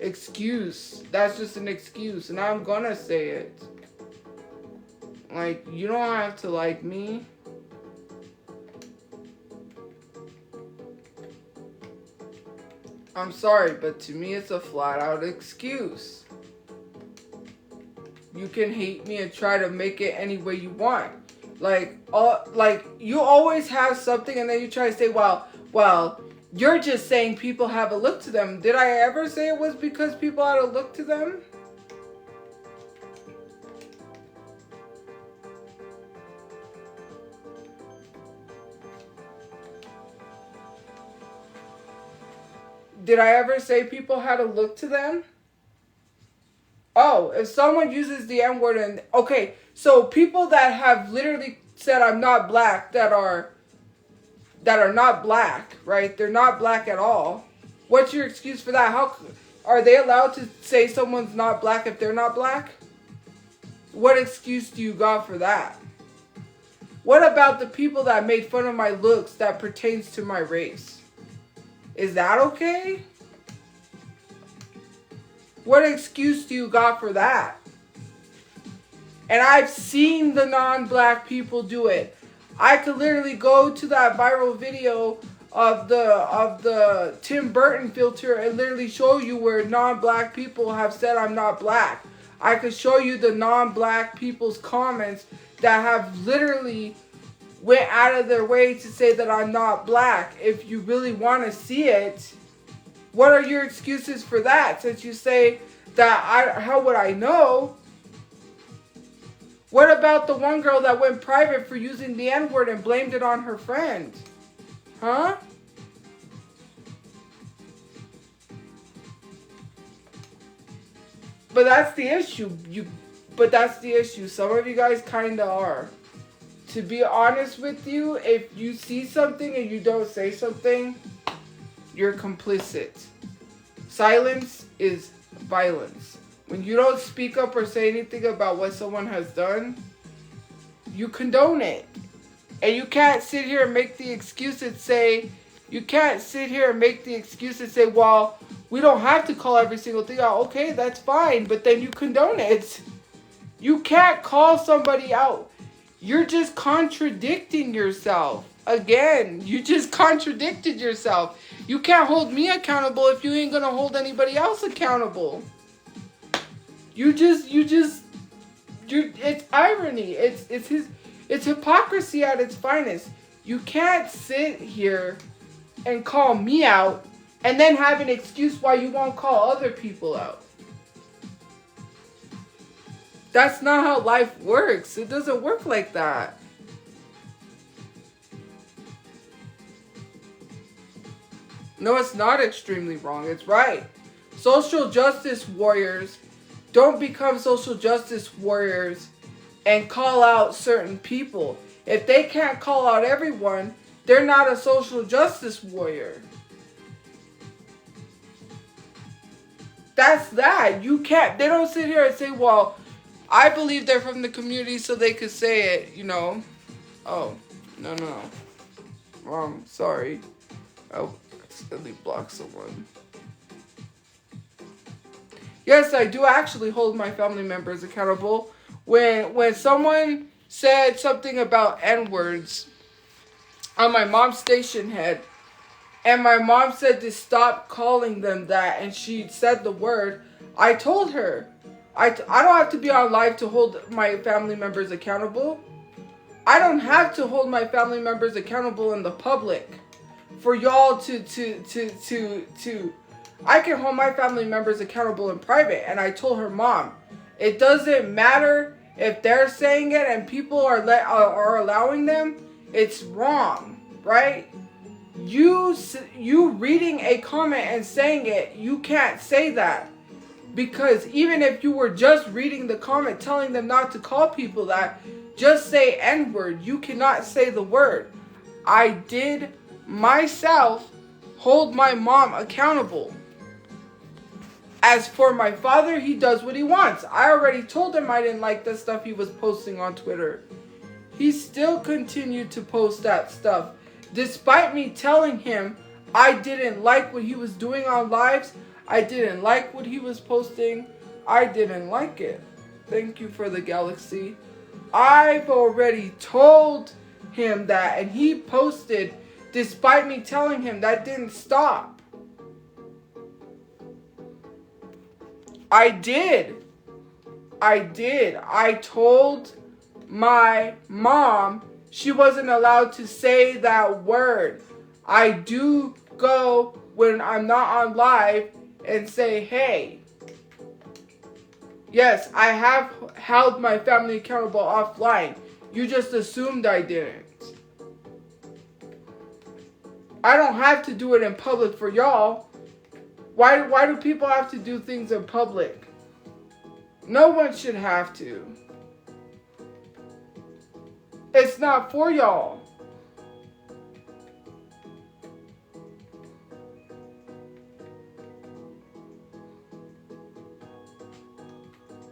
Excuse. That's just an excuse. And I'm gonna say it. Like, you don't have to like me. I'm sorry, but to me it's a flat out excuse. You can hate me and try to make it any way you want. Like you always have something and then you try to say, well, you're just saying people have a look to them. Did I ever say it was because people had a look to them? Did I ever say people had a look to them? Oh, if someone uses the N-word and... Okay, so people that have literally said I'm not black, that are not black, right? They're not black at all. What's your excuse for that? How are they allowed to say someone's not black if they're not black? What excuse do you got for that? What about the people that made fun of my looks that pertains to my race? Is that okay? What excuse do you got for that? And I've seen the non-black people do it. I could literally go to that viral video of the Tim Burton filter and literally show you where non-black people have said I'm not black. I could show you the non-black people's comments that have literally went out of their way to say that I'm not black. If you really want to see it, what are your excuses for that? Since you say that, how would I know? What about the one girl that went private for using the N-word and blamed it on her friend? Huh? But that's the issue. But that's the issue. Some of you guys kind of are. to be honest with you, if you see something and you don't say something, you're complicit. Silence is violence. When you don't speak up or say anything about what someone has done, you condone it. And you can't sit here and make the excuse and say, well, we don't have to call every single thing out. Okay, that's fine, but then you condone it. You can't call somebody out. You're just contradicting yourself. Again, you just contradicted yourself. You can't hold me accountable if you ain't gonna hold anybody else accountable. It's irony. It's hypocrisy at its finest. You can't sit here and call me out and then have an excuse why you won't call other people out. That's not how life works. It doesn't work like that. No, it's not extremely wrong. It's right. Social justice warriors don't become social justice warriors and call out certain people. If they can't call out everyone, they're not a social justice warrior. That's that. You can't. They don't sit here and say, well, I believe they're from the community so they could say it, you know. Oh, no. Wrong. Sorry. I accidentally blocked someone. Yes, I do actually hold my family members accountable. When someone said something about N-words on my mom's station head, and my mom said to stop calling them that, and she said the word, I told her, I don't have to be on live to hold my family members accountable. I don't have to hold my family members accountable in the public for y'all to I can hold my family members accountable in private. And I told her, Mom, it doesn't matter if they're saying it and people are allowing them. It's wrong, right? You reading a comment and saying it, you can't say that. Because even if you were just reading the comment telling them not to call people that, just say N-word. You cannot say the word. I did myself hold my mom accountable. As for my father, he does what he wants. I already told him I didn't like the stuff he was posting on Twitter. He still continued to post that stuff. Despite me telling him I didn't like what he was doing on lives, I didn't like what he was posting, I didn't like it. Thank you for the galaxy. I've already told him that, and he posted despite me telling him. That didn't stop. I did. I told my mom she wasn't allowed to say that word. I do go when I'm not on live and say, hey. Yes, I have held my family accountable offline. You just assumed I didn't. I don't have to do it in public for y'all. Why do people have to do things in public? No one should have to. It's not for y'all.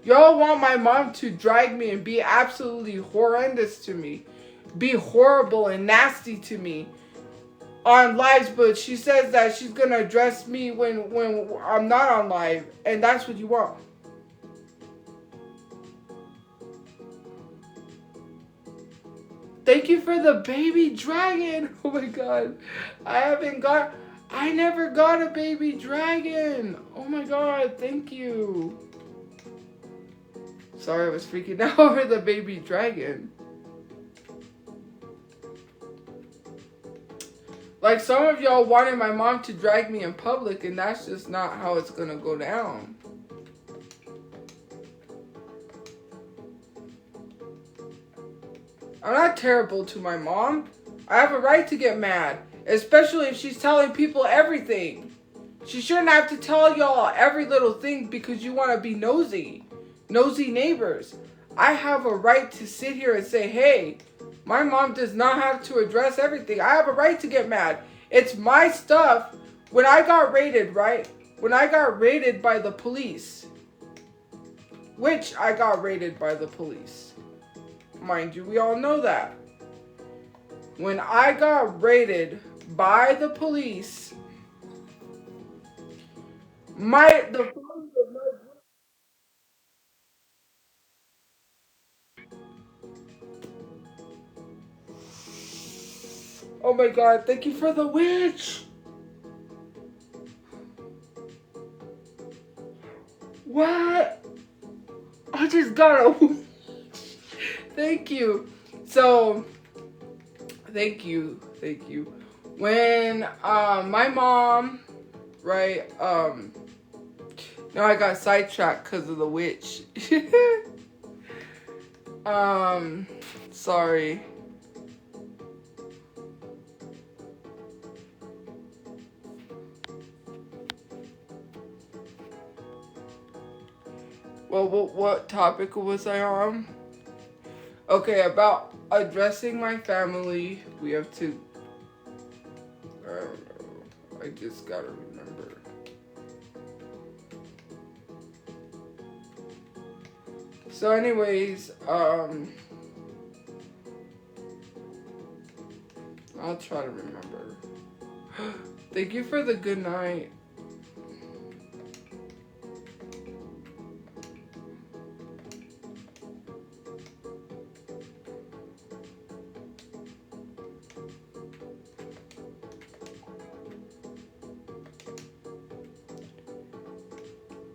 Y'all want my mom to drag me and be absolutely horrendous to me. Be horrible and nasty to me on lives, but she says that she's going to address me when I'm not on live. And that's what you want. Thank you for the baby dragon. Oh my god. I never got a baby dragon. Oh my god, thank you. Sorry, I was freaking out over the baby dragon. Like, some of y'all wanted my mom to drag me in public, and that's just not how it's gonna go down. I'm not terrible to my mom. I have a right to get mad, especially if she's telling people everything. She shouldn't have to tell y'all every little thing because you want to be nosy. Nosy neighbors. I have a right to sit here and say, hey, My mom does not have to address everything. I have a right to get mad. It's my stuff. When I got raided, right? When I got raided by the police, which I got raided by the police. Mind you, we all know that. When I got raided by the police, oh my god, thank you for the witch. What? I just got a thank you. So thank you. When my mom, right, no, I got sidetracked because of the witch. Sorry. Well, what topic was I on? Okay, about addressing my family, we have to, I don't know, I just gotta remember. So anyways, I'll try to remember. Thank you for the good night.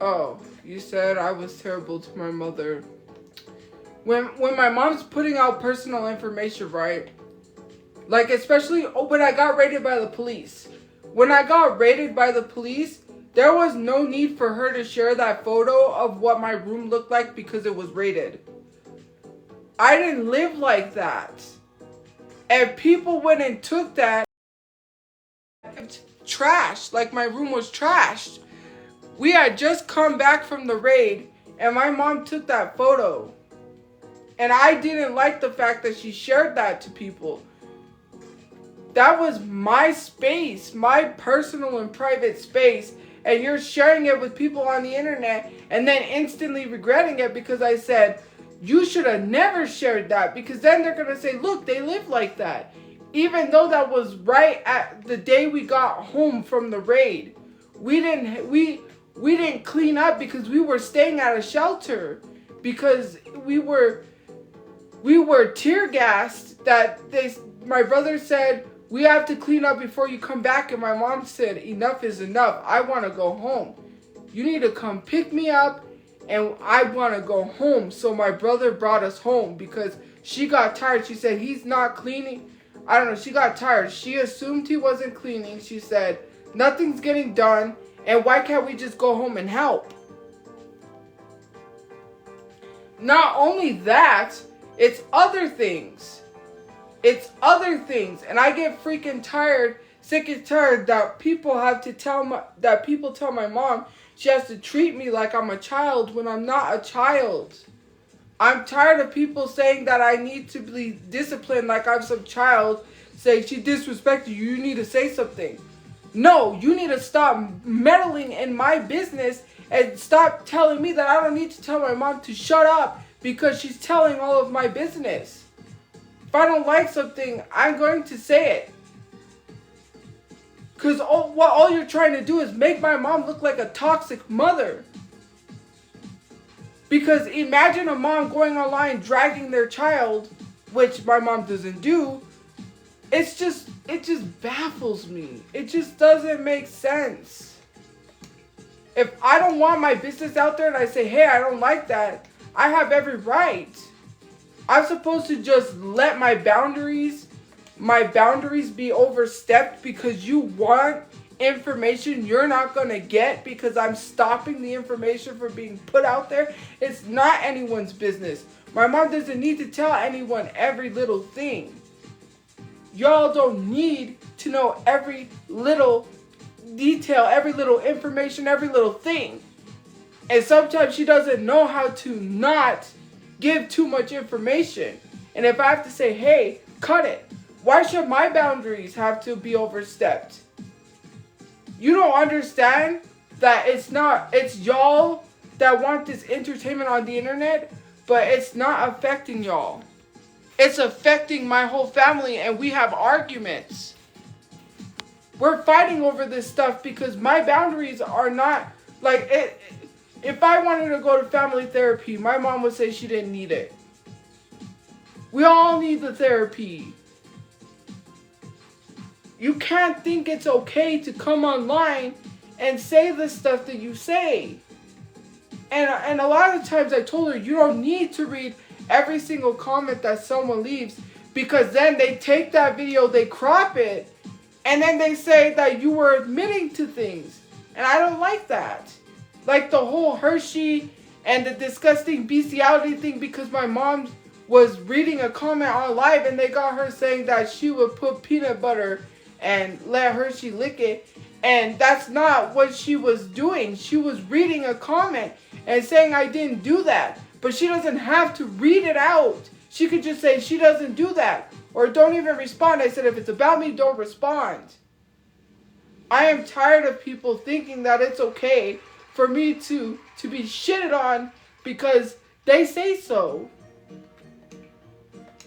Oh, you said I was terrible to my mother. When my mom's putting out personal information, right? Like, especially when I got raided by the police. When I got raided by the police, there was no need for her to share that photo of what my room looked like because it was raided. I didn't live like that. And people went and took that trash, like my room was trashed. We had just come back from the raid and my mom took that photo. And I didn't like the fact that she shared that to people. That was my space, my personal and private space. And you're sharing it with people on the internet and then instantly regretting it because I said, you should have never shared that, because then they're going to say, look, they live like that. Even though that was right at the day we got home from the raid. We didn't clean up because we were staying at a shelter, because we were tear gassed. My brother said, we have to clean up before you come back, and my mom said, enough is enough. I want to go home. You need to come pick me up, and I want to go home. So my brother brought us home because she got tired. She said, he's not cleaning. I don't know. She got tired. She assumed he wasn't cleaning. She said, nothing's getting done. And why can't we just go home and help? Not only that, it's other things. And I get freaking sick and tired that people tell my mom she has to treat me like I'm a child when I'm not a child. I'm tired of people saying that I need to be disciplined like I'm some child, saying she disrespected you, you need to say something. No, you need to stop meddling in my business and stop telling me that I don't need to tell my mom to shut up because she's telling all of my business. If I don't like something, I'm going to say it. Because all you're trying to do is make my mom look like a toxic mother. Because imagine a mom going online dragging their child, which my mom doesn't do. It just baffles me. It just doesn't make sense. If I don't want my business out there and I say, hey, I don't like that, I have every right. I'm supposed to just let my boundaries be overstepped because you want information you're not going to get because I'm stopping the information from being put out there. It's not anyone's business. My mom doesn't need to tell anyone every little thing. Y'all don't need to know every little detail, every little information, every little thing. And sometimes she doesn't know how to not give too much information. And if I have to say, hey, cut it, why should my boundaries have to be overstepped? You don't understand that it's y'all that want this entertainment on the internet, but it's not affecting y'all. It's affecting my whole family, and we have arguments. We're fighting over this stuff because my boundaries are not like it. If I wanted to go to family therapy, my mom would say she didn't need it. We all need the therapy. You can't think it's okay to come online and say the stuff that you say. And a lot of times I told her, you don't need to read every single comment that someone leaves, because then they take that video, they crop it, and then they say that you were admitting to things. And I don't like that. Like the whole Hershey and the disgusting bestiality thing, because my mom was reading a comment on live and they got her saying that she would put peanut butter and let Hershey lick it. And that's not what she was doing. She was reading a comment and saying I didn't do that. But she doesn't have to read it out. She could just say she doesn't do that. Or don't even respond. I said, if it's about me, don't respond. I am tired of people thinking that it's okay for me to be shitted on because they say so.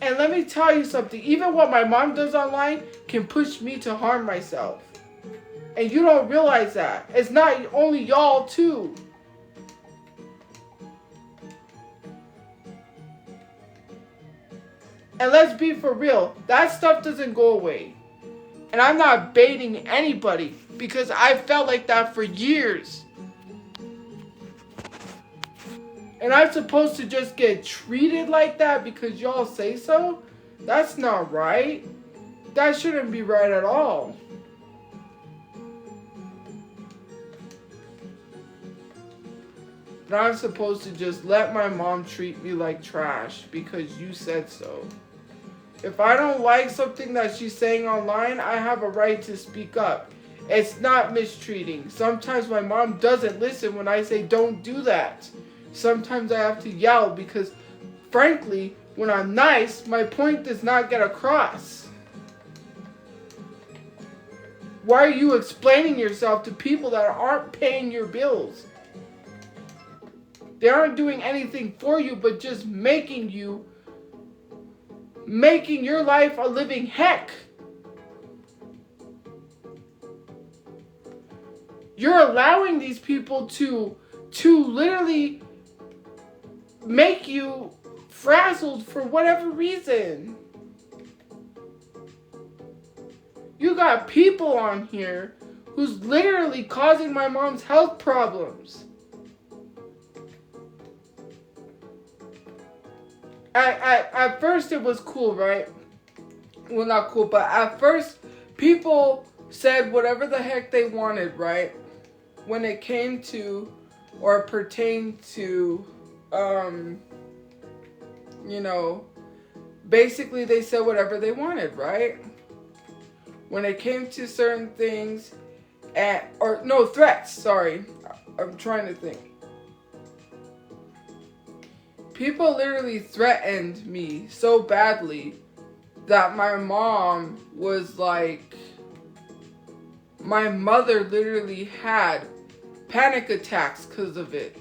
And let me tell you something. Even what my mom does online can push me to harm myself. And you don't realize that. It's not only y'all too. And let's be for real. That stuff doesn't go away. And I'm not baiting anybody, because I felt like that for years. And I'm supposed to just get treated like that because y'all say so? That's not right. That shouldn't be right at all. And I'm supposed to just let my mom treat me like trash because you said so. If I don't like something that she's saying online, I have a right to speak up. It's not mistreating. Sometimes my mom doesn't listen when I say don't do that. Sometimes I have to yell because, frankly, when I'm nice, my point does not get across. Why are you explaining yourself to people that aren't paying your bills? They aren't doing anything for you but just making your life a living heck. You're allowing these people to literally make you frazzled for whatever reason. You got people on here who's literally causing my mom's health problems. At first it was cool, right? Well, not cool, but at first people said whatever the heck they wanted, right? When it came to or pertained to, basically they said whatever they wanted, right? When it came to certain things, threats, sorry. I'm trying to think. People literally threatened me so badly that my mom was like, my mother literally had panic attacks because of it.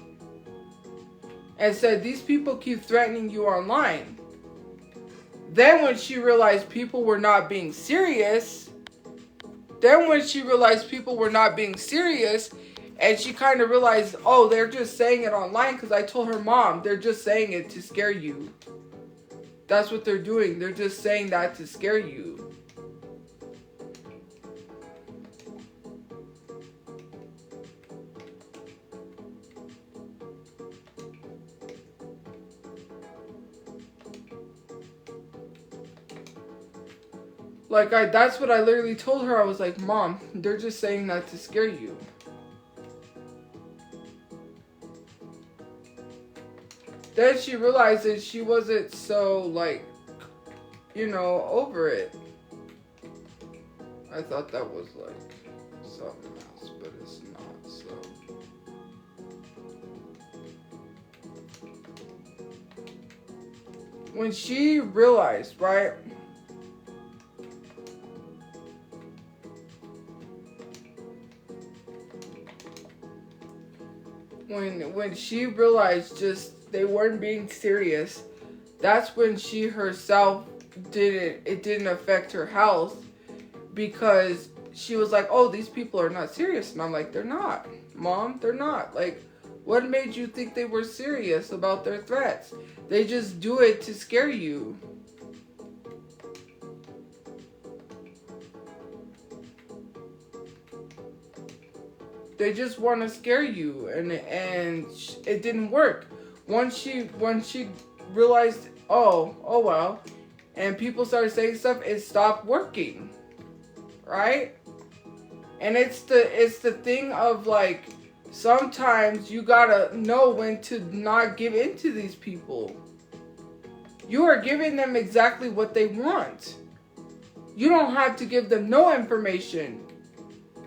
And said, these people keep threatening you online. Then when she realized people were not being serious, and she kind of realized, oh, they're just saying it online, because I told her, Mom, they're just saying it to scare you. That's what they're doing. They're just saying that to scare you. That's what I literally told her. I was like, Mom, they're just saying that to scare you. Then she realized that she wasn't so, over it. I thought that was, something else, but it's not, so. when she realized, right? When she realized just they weren't being serious, that's when she herself didn't affect her health, because she was like, oh, these people are not serious. And I'm like, they're not, Mom, they're not. Like, what made you think they were serious about their threats? They just do it to scare you. They just want to scare you, and it didn't work. Once she realized, oh well, and people started saying stuff, it stopped working, right? And it's the thing of, like, sometimes you gotta know when to not give in to these people. You are giving them exactly what they want. You don't have to give them no information.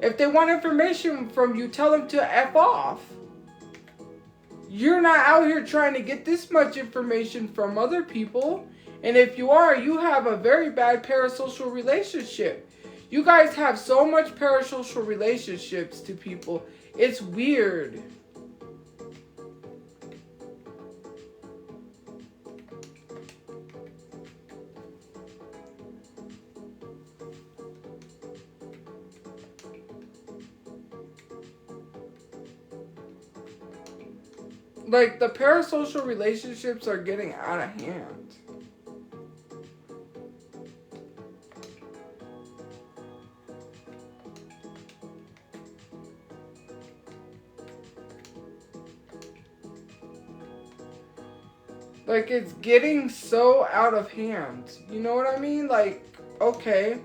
If they want information from you, tell them to F off. You're not out here trying to get this much information from other people. And if you are, you have a very bad parasocial relationship. You guys have so much parasocial relationships to people. It's weird. Like, the parasocial relationships are getting out of hand. Like, it's getting so out of hand. You know what I mean? Like, okay.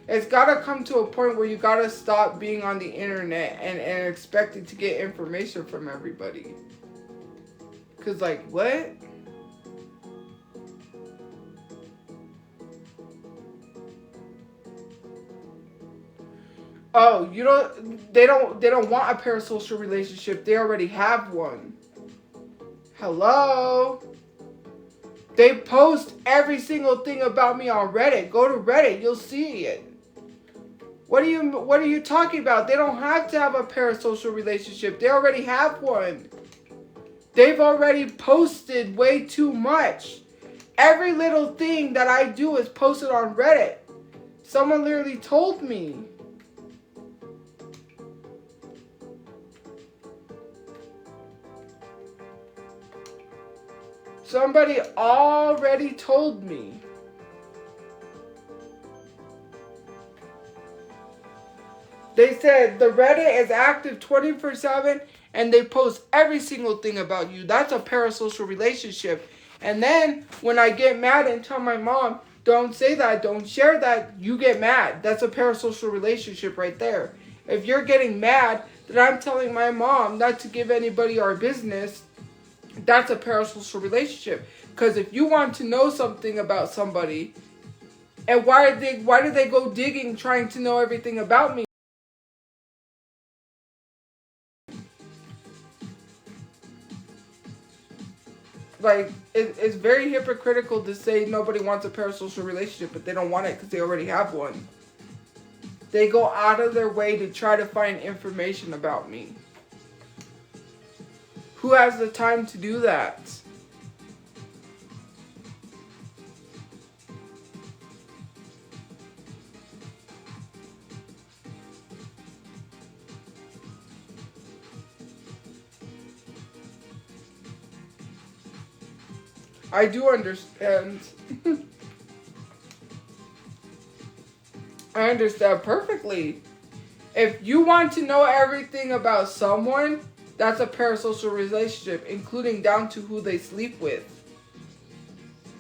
It's got to come to a point where you got to stop being on the internet and expecting to get information from everybody. Because, like, what? Oh, they don't want a parasocial relationship. They already have one. Hello? They post every single thing about me on Reddit. Go to Reddit, you'll see it. What are you talking about? They don't have to have a parasocial relationship. They already have one. They've already posted way too much. Every little thing that I do is posted on Reddit. Someone literally told me. Somebody already told me. They said the Reddit is active 24/7 and they post every single thing about you. That's a parasocial relationship. And then when I get mad and tell my mom, don't say that, don't share that, you get mad. That's a parasocial relationship right there. If you're getting mad that I'm telling my mom not to give anybody our business, that's a parasocial relationship. Because if you want to know something about somebody, and why did they go digging trying to know everything about me? Like, it's very hypocritical to say nobody wants a parasocial relationship, but they don't want it because they already have one. They go out of their way to try to find information about me. Who has the time to do that? I do understand. I understand perfectly. If you want to know everything about someone, that's a parasocial relationship, including down to who they sleep with.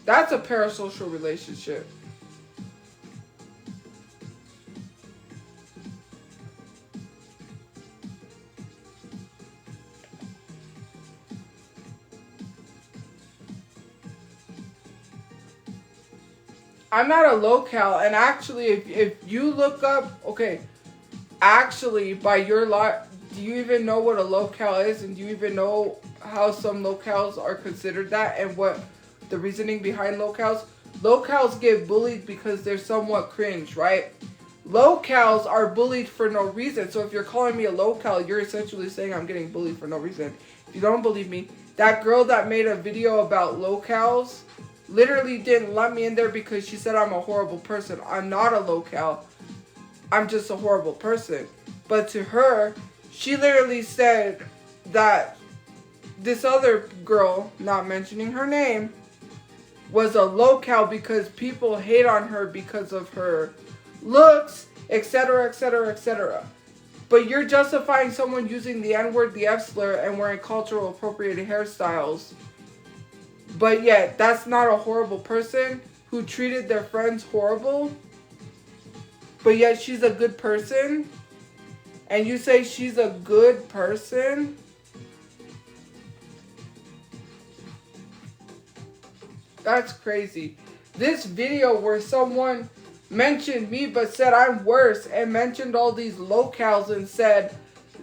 That's a parasocial relationship. I'm not a locale, and actually, if you look up, okay, actually, by your lot, do you even know what a locale is, and do you even know how some locales are considered that, and what the reasoning behind locals. Locals get bullied because they're somewhat cringe, right? Locals are bullied for no reason. So if you're calling me a local, you're essentially saying I'm getting bullied for no reason. If you don't believe me, that girl that made a video about locals literally didn't let me in there because she said I'm a horrible person. I'm not a local. I'm just a horrible person. But to her, she literally said that this other girl, not mentioning her name, was a local because people hate on her because of her looks, etc., etc., etc. But you're justifying someone using the N-word, the F-slur, and wearing cultural appropriated hairstyles. But yet, that's not a horrible person who treated their friends horrible. But yet, she's a good person. And you say she's a good person? That's crazy. This video where someone mentioned me but said I'm worse and mentioned all these locals and said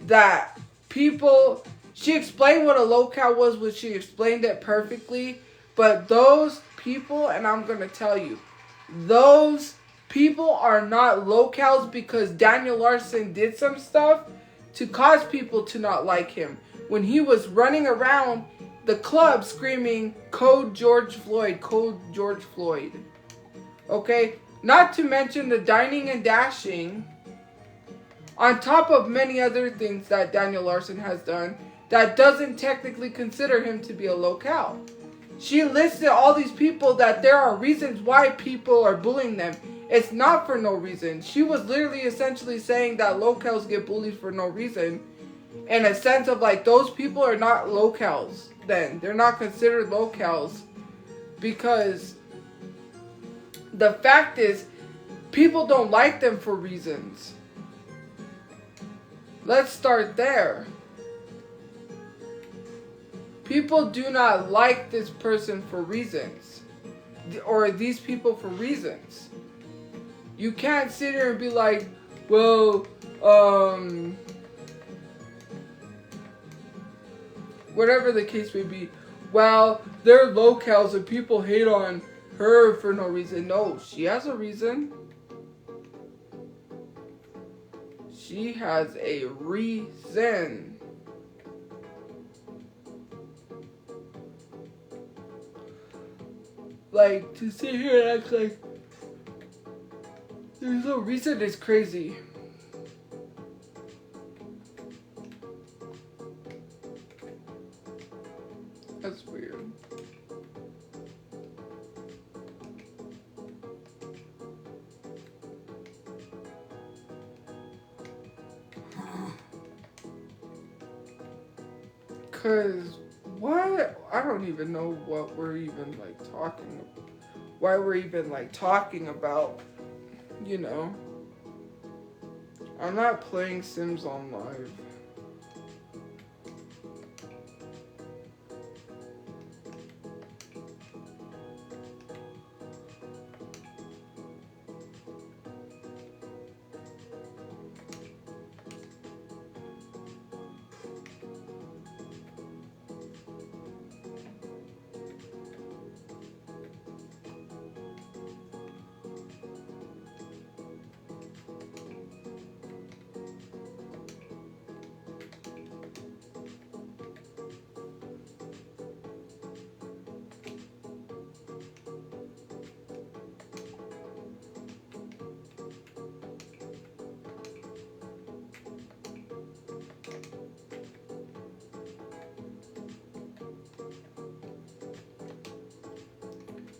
that people... She explained what a local was, which she explained it perfectly. But those people, and I'm going to tell you, those people are not locals because Daniel Larson did some stuff to cause people to not like him. When he was running around the club screaming, "Code George Floyd, Code George Floyd." Okay? Not to mention the dining and dashing, on top of many other things that Daniel Larson has done, that doesn't technically consider him to be a local. She listed all these people that there are reasons why people are bullying them. It's not for no reason. She was literally essentially saying that locals get bullied for no reason. In a sense of like, those people are not locals then. They're not considered locals. Because the fact is, people don't like them for reasons. Let's start there. People do not like this person for reasons. Or these people for reasons. You can't sit here and be like, well, whatever the case may be. Well, they're locals and people hate on her for no reason. No, she has a reason. She has a reason. Like, to sit here and act like there's no reason is crazy. That's weird. Cause what? I don't even know what we're even like talking about. Why we're even like talking about, you know. I'm not playing Sims on live.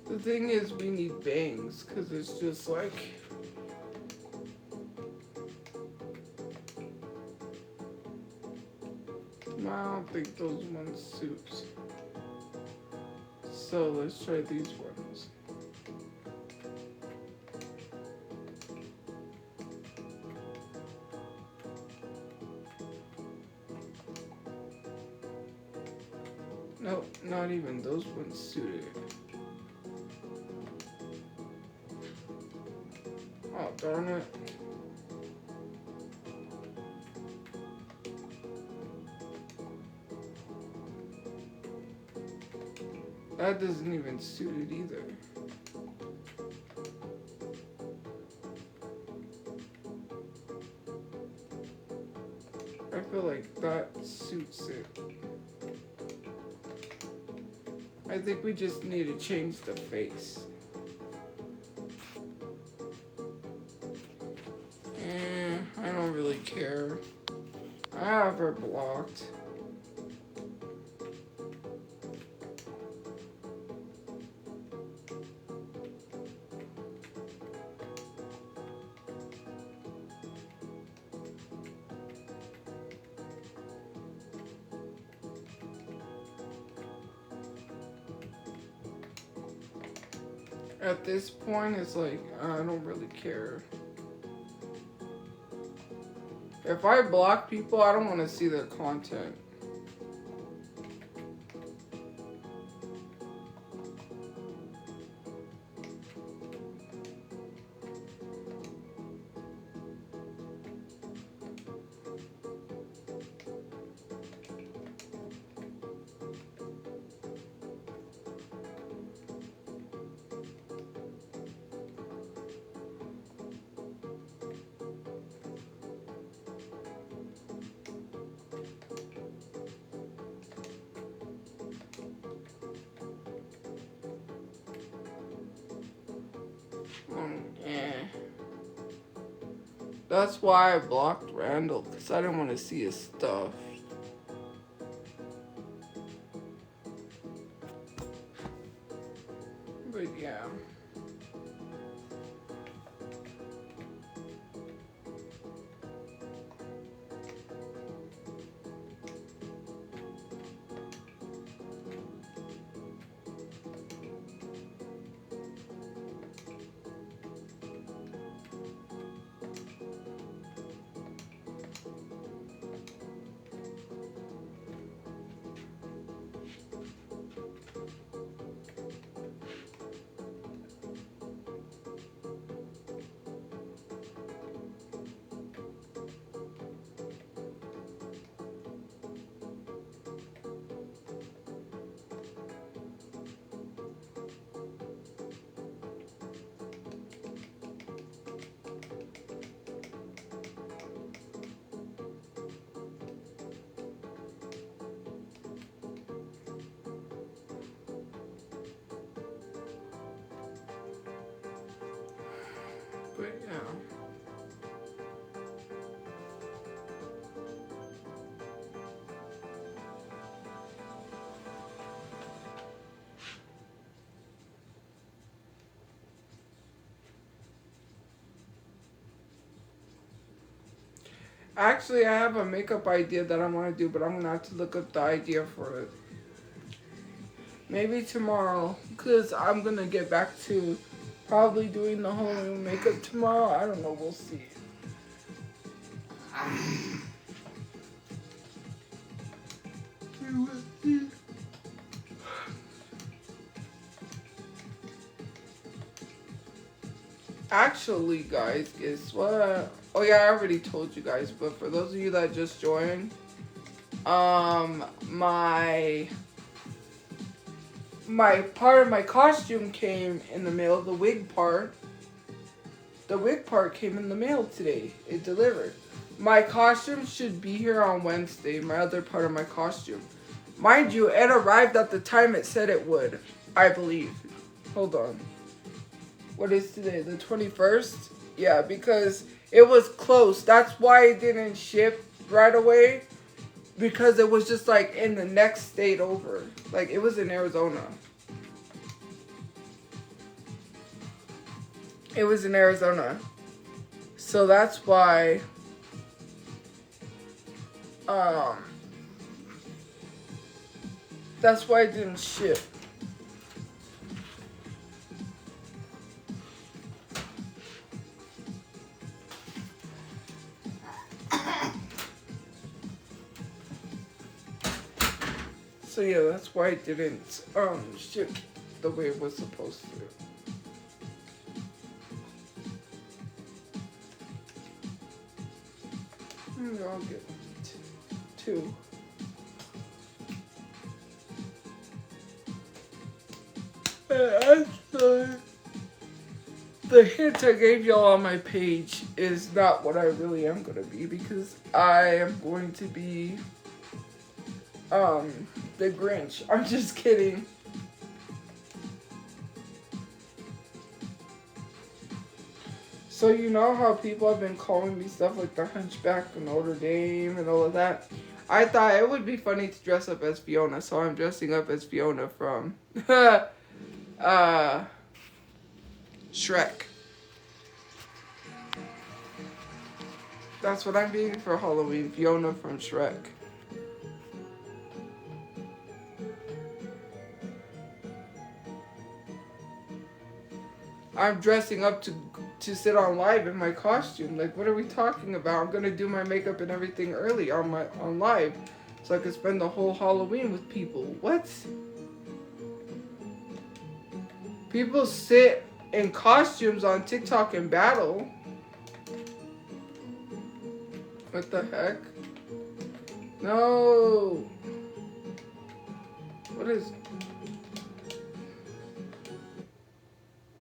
The thing is, we need bangs, because it's just like... I don't think those ones suit. So let's try these ones. Nope, not even those ones suited. Oh, darn it. That doesn't even suit it either. I feel like that suits it. I think we just need to change the face. I don't really care. I have her blocked. At this point, it's like, I don't really care. If I block people, I don't want to see their content. Yeah. That's why I blocked Randall, because I didn't want to see his stuff. But yeah. But yeah. Actually, I have a makeup idea that I want to do, but I'm going to have to look up the idea for it. Maybe tomorrow, because I'm going to get back to probably doing the whole new makeup tomorrow. I don't know, we'll see. Actually, guys, guess what? Oh yeah, I already told you guys, but for those of you that just joined, my part of my costume came in the mail. The wig part came in the mail today. It delivered. My costume should be here on Wednesday. My other part of my costume, mind you, it arrived at the time it said it would. I believe. Hold on. What is today? The 21st? Yeah, because it was close. That's why it didn't ship right away. Because it was just like in the next state over. Like it was in Arizona. It was in Arizona. So that's why it didn't ship. So yeah, that's why it didn't ship the way it was supposed to. I'll get two. The hint I gave y'all on my page is not what I really am gonna be, because I am going to be the Grinch. I'm just kidding. So you know how people have been calling me stuff like the Hunchback of Notre Dame and all of that? I thought it would be funny to dress up as Fiona, so I'm dressing up as Fiona from Shrek. That's what I'm being for Halloween, Fiona from Shrek. I'm dressing up to sit on live in my costume. Like, what are we talking about? I'm gonna do my makeup and everything early on live, so I can spend the whole Halloween with people. What? People sit in costumes on TikTok and battle. What the heck? No. What is